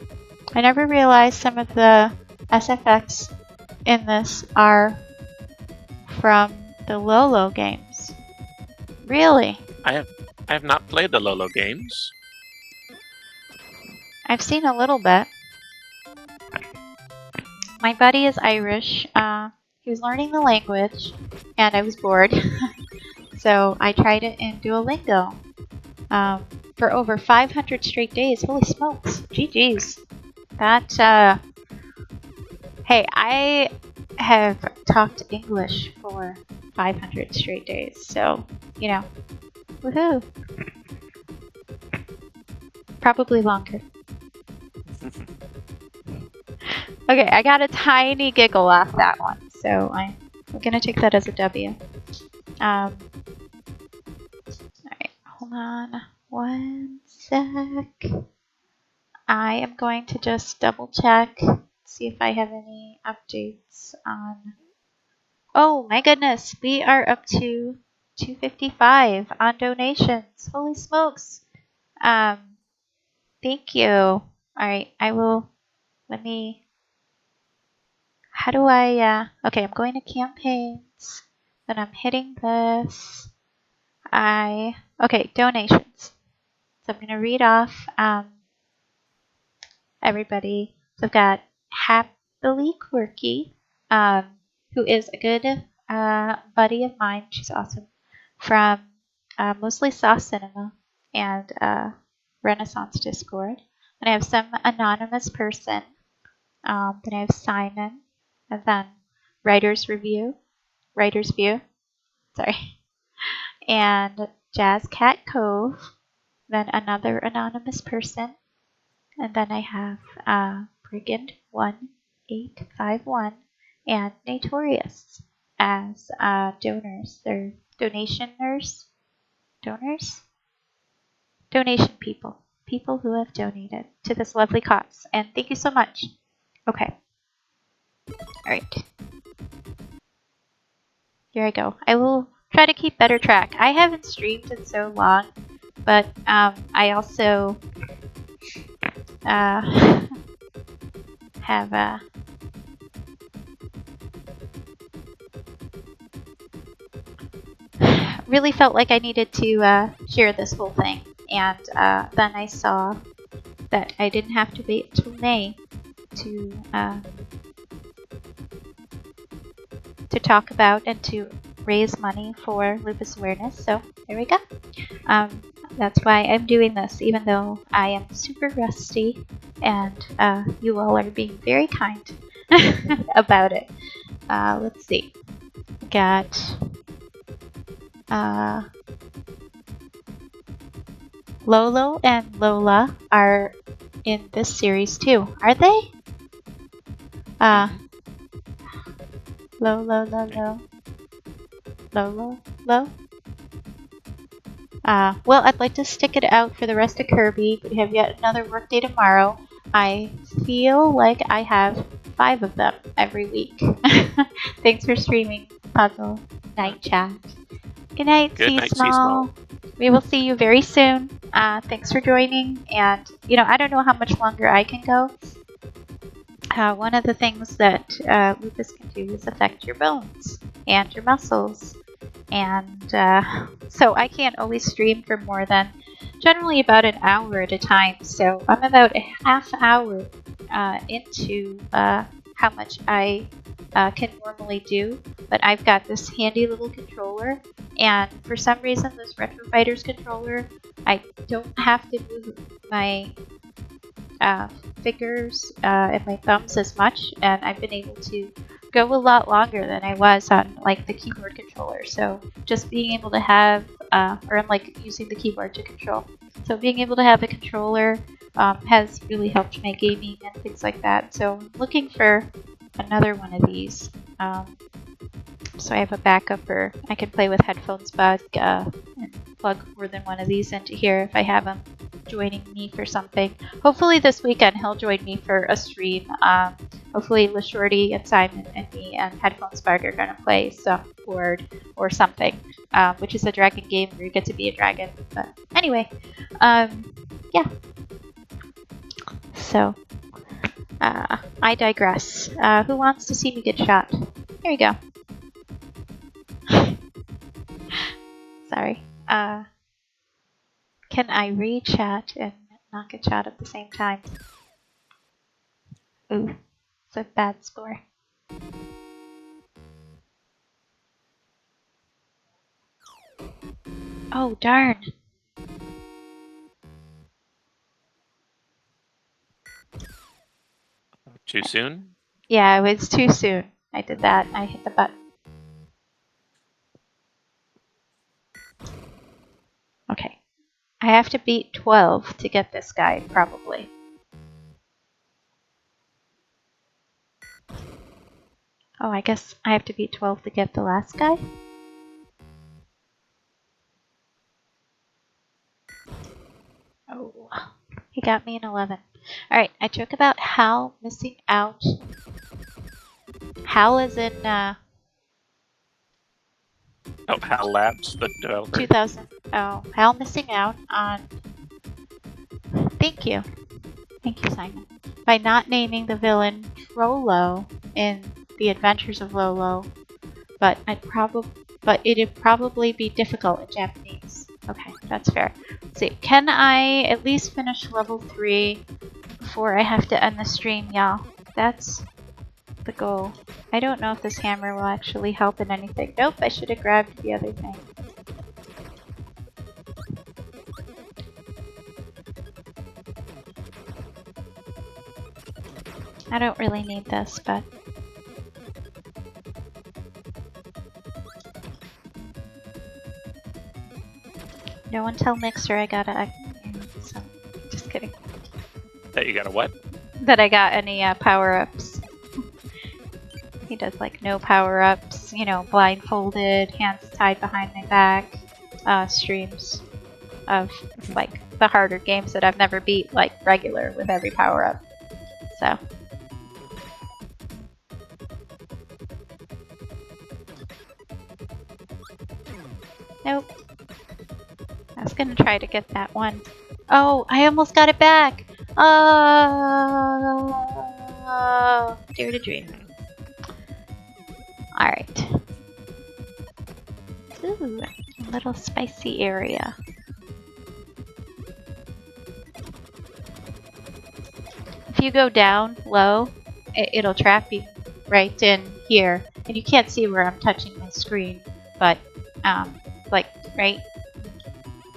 B: I never realized some of the SFX in this are from the Lolo games. Really?
A: I have not played the Lolo games.
B: I've seen a little bit. My buddy is Irish. He was learning the language, and I was bored. So I tried it in Duolingo for over 500 straight days. Holy smokes. GG's. That, hey, I have talked English for 500 straight days, so, you know, woohoo. Probably longer. Okay, I got a tiny giggle off that one, so I'm gonna take that as a W. Alright, hold on one sec. I am going to just double check, see if I have any updates on... Oh my goodness, we are up to 255 on donations. Holy smokes. Thank you. Alright, I will, let me... How do I, okay, I'm going to campaigns, then I'm hitting this. Okay, donations. So I'm going to read off everybody. So I've got Happily Quirky, who is a good buddy of mine. She's awesome. From Mostly Saw Cinema and Renaissance Discord. And I have some anonymous person. Then I have Simon. And then Writer's View, sorry, and Jazz Cat Cove, then another anonymous person, and then I have Brigand 1851 and Notorious as donors. They're donation people who have donated to this lovely cause, and thank you so much. Okay. Alright. Here I go. I will try to keep better track. I haven't streamed in so long, but I also have really felt like I needed to share this whole thing, and then I saw that I didn't have to wait till May to talk about and to raise money for lupus awareness, so there we go. That's why I'm doing this, even though I am super rusty, and you all are being very kind about it. Let's see. We got Lolo and Lola are in this series too, are they? Lolo. Well, I'd like to stick it out for the rest of Kirby. We have yet another workday tomorrow. I feel like I have 5 of them every week. Thanks for streaming, Puzzle Night Chat. Good night,
A: Good night,
B: C-Small. We will see you very soon. Thanks for joining. And, you know, I don't know how much longer I can go. One of the things that lupus can do is affect your bones and your muscles. And so I can't always stream for more than generally about an hour at a time. So I'm about a half hour into how much I can normally do. But I've got this handy little controller, and for some reason this Retro Fighters controller, I don't have to move my fingers and my thumbs as much, and I've been able to go a lot longer than I was on like the keyboard controller. So just being able to have, or I'm like using the keyboard to control. So being able to have a controller has really helped my gaming and things like that. So I'm looking for another one of these. so I have a backup, or I can play with headphones bug and plug more than one of these into here if I have him joining me for something. Hopefully this weekend he'll join me for a stream. Hopefully LaShorty and Simon and me and Headphones Bug are going to play some board or something, which is a dragon game where you get to be a dragon. But anyway, yeah. So, I digress. Who wants to see me get shot? Here you go. Sorry. Can I read chat and not get shot at the same time? Ooh, it's a bad score. Oh, darn.
A: Too soon?
B: Yeah, it was too soon. I did that. I hit the button. Okay. I have to beat 12 to get this guy, probably. Oh, I guess I have to beat 12 to get the last guy? Oh, he got me an 11. Alright, I talk about Hal missing out. Hal is in,
A: Oh, HAL Labs, the developer.
B: 2000. Oh, Hal missing out on. Thank you. Thank you, Simon. By not naming the villain Frollo in The Adventures of Lolo, but it'd probably be difficult in Japanese. Okay, that's fair. Let's see. Can I at least finish level 3 before I have to end the stream, y'all? That's the goal. I don't know if this hammer will actually help in anything. Nope, I should have grabbed the other thing. I don't really need this, but... No one tell Mixer I got a... So, just kidding.
A: That you got a what?
B: That I got any power-ups. He does like no power-ups, you know, blindfolded, hands tied behind my back, streams of like the harder games that I've never beat like regular with every power-up. So... Nope. I was gonna try to get that one. Oh, I almost got it back! Oh, dare to dream. Alright. Ooh, a little spicy area. If you go down low, it'll trap you right in here. And you can't see where I'm touching my screen, but like right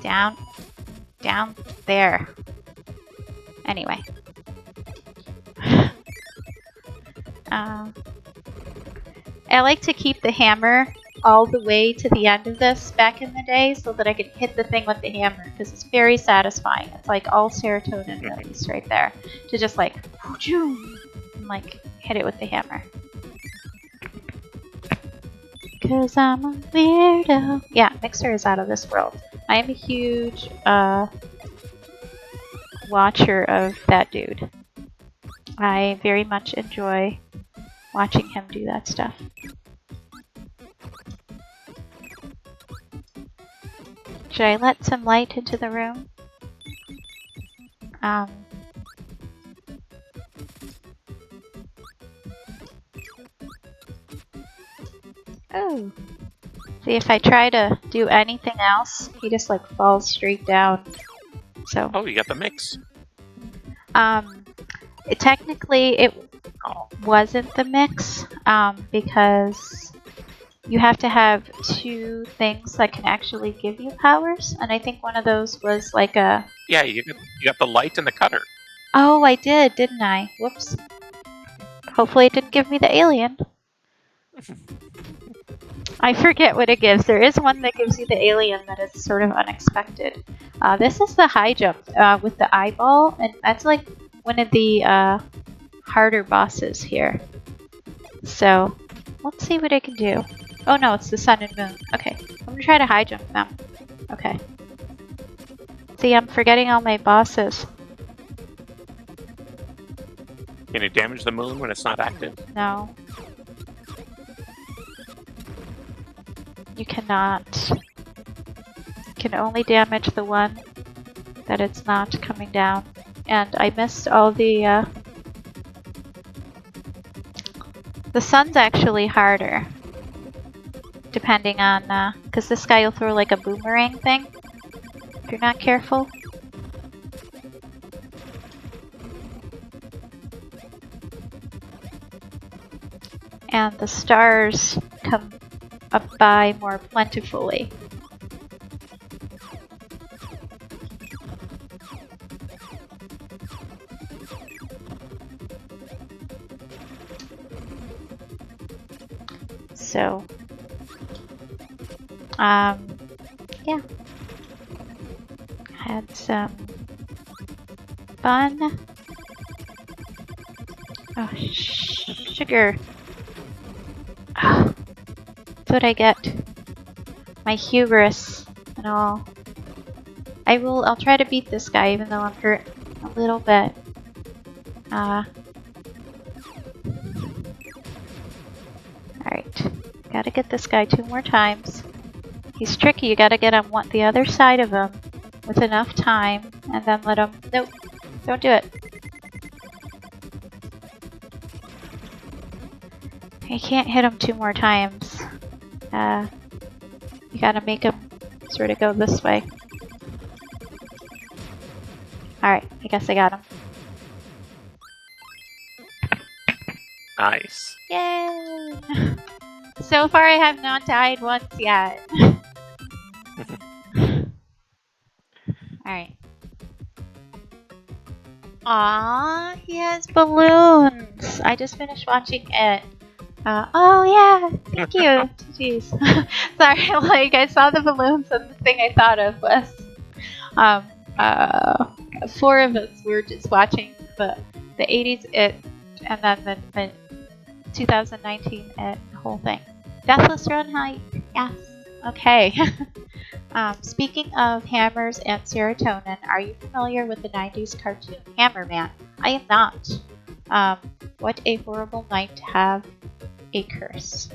B: down there. Anyway. I like to keep the hammer all the way to the end of this back in the day so that I can hit the thing with the hammer because it's very satisfying. It's like all serotonin release right there to just like and like hit it with the hammer. Cause I'm a weirdo. Yeah, Mixer is out of this world. I am a huge watcher of that dude. I very much enjoy watching him do that stuff. Should I let some light into the room? Oh. See, if I try to do anything else, he just like falls straight down. So.
A: Oh, you got the mix.
B: Technically, it wasn't the mix because you have to have 2 things that can actually give you powers, and I think one of those was like a...
A: Yeah, you got the light and the cutter.
B: Oh, I did, didn't I? Whoops. Hopefully it didn't give me the alien. I forget what it gives. There is one that gives you the alien that is sort of unexpected. This is the high jump with the eyeball, and that's like one of the harder bosses here. So, let's see what I can do. Oh no, it's the sun and moon. Okay, I'm gonna try to high jump them. Okay. See, I'm forgetting all my bosses.
A: Can you damage the moon when it's not active?
B: No. You cannot. You can only damage the one that it's not coming down. And I missed all the sun's actually harder. Depending on, because this guy will throw like a boomerang thing. If you're not careful. And the stars come up by more plentifully. So, yeah. Had some fun. Oh, sugar. That's what I get. My hubris and all. I'll try to beat this guy even though I'm hurt a little bit. Alright. Gotta get this guy 2 more times. He's tricky, you gotta get on the other side of him with enough time and then let him. Nope. Don't do it. You can't hit him 2 more times. You gotta make him sort of go this way. Alright, I guess I got him.
A: Nice.
B: Yay! So far I have not died once yet. Alright. Aww, he has balloons! I just finished watching it. Oh yeah, thank you. Jeez. Sorry, like I saw the balloons and the thing I thought of was 4 of us were just watching the 80s It and then the 2019 It whole thing. Deathless Run Hike, yes. Okay. Speaking of hammers and serotonin, are you familiar with the 90s cartoon Hammerman? I am not. What a horrible night to have a curse.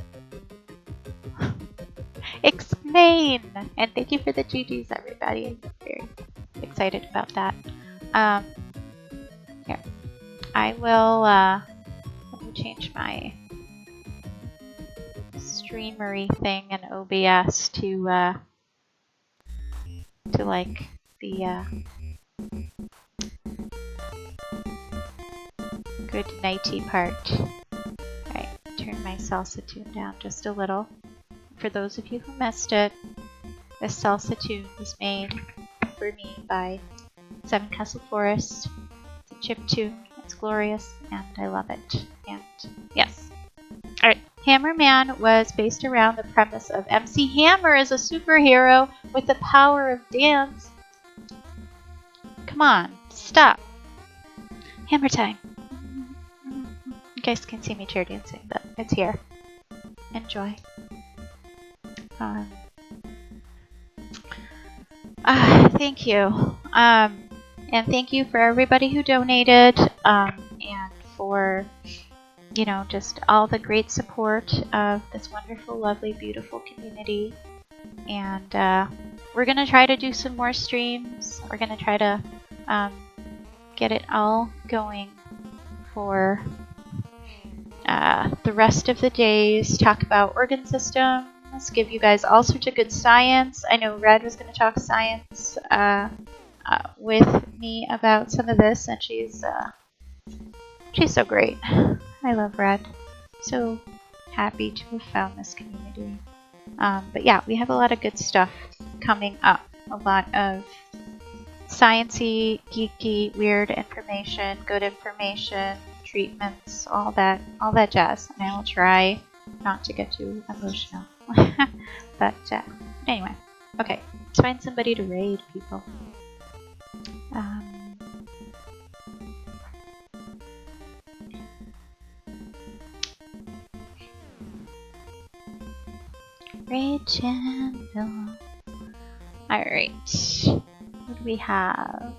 B: Explain! And thank you for the GGs, everybody. I'm very excited about that. Here. I will, let me change my streamery thing in OBS to like the, good nighty part. Alright, turn my salsa tune down just a little. For those of you who missed it, this salsa tune was made for me by Seven Castle Forest. It's a chip tune, it's glorious, and I love it. And yes. Alright, Hammerman was based around the premise of MC Hammer as a superhero with the power of dance. Come on, stop. Hammer time. You guys can see me chair dancing, but it's here. Enjoy. Thank you. And thank you for everybody who donated, and for, you know, just all the great support of this wonderful, lovely, beautiful community. And we're gonna try to do some more streams. We're gonna try to get it all going for the rest of the days, talk about organ systems, give you guys all sorts of good science. I know Red was going to talk science with me about some of this, and she's so great. I love Red. So happy to have found this community. But yeah, we have a lot of good stuff coming up. A lot of sciencey, geeky, weird information, good information, treatments, all that jazz. And I will try not to get too emotional. But anyway, okay, let's find somebody to raid, people. Rage and Bill. Alright. What do we have?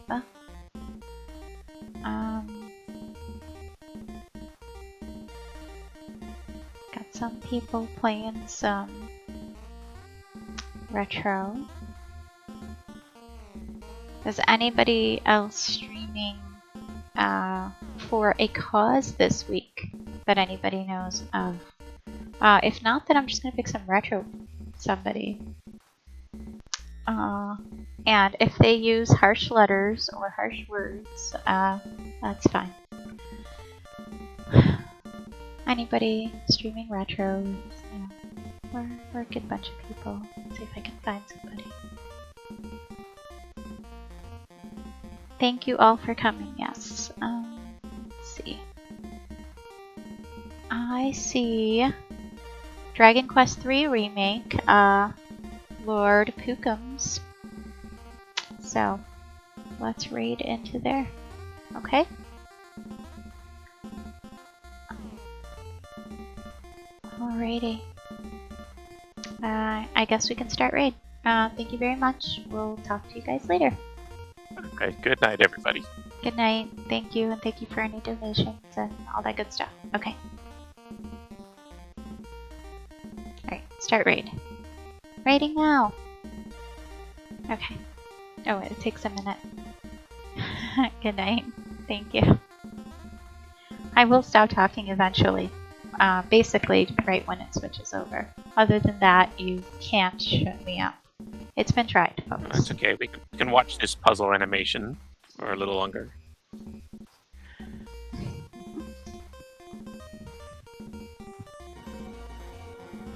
B: Got some people playing some retro. Is anybody else streaming for a cause this week that anybody knows of? If not, then I'm just gonna pick some retro somebody. And if they use harsh letters or harsh words, that's fine. Anybody streaming retros, yeah. Or a good bunch of people. Let's see if I can find somebody. Thank you all for coming, yes. Let's see. I see Dragon Quest III Remake, Lord Pookums. So, let's raid into there. Okay? Alrighty. I guess we can start raid. Thank you very much. We'll talk to you guys later.
A: Okay, good night, everybody.
B: Good night. Thank you, and thank you for any donations and all that good stuff. Okay. Alright, start raid. Raiding now! Okay. Oh, it takes a minute. Good night. Thank you. I will stop talking eventually. Basically, right when it switches over. Other than that, you can't shut me up. It's been tried, folks.
A: That's okay. We can watch this puzzle animation for a little longer.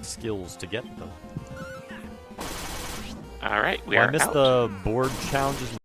C: Skills to get them.
A: All right, we
C: Well,
A: are
C: I missed
A: out.
C: the board challenges.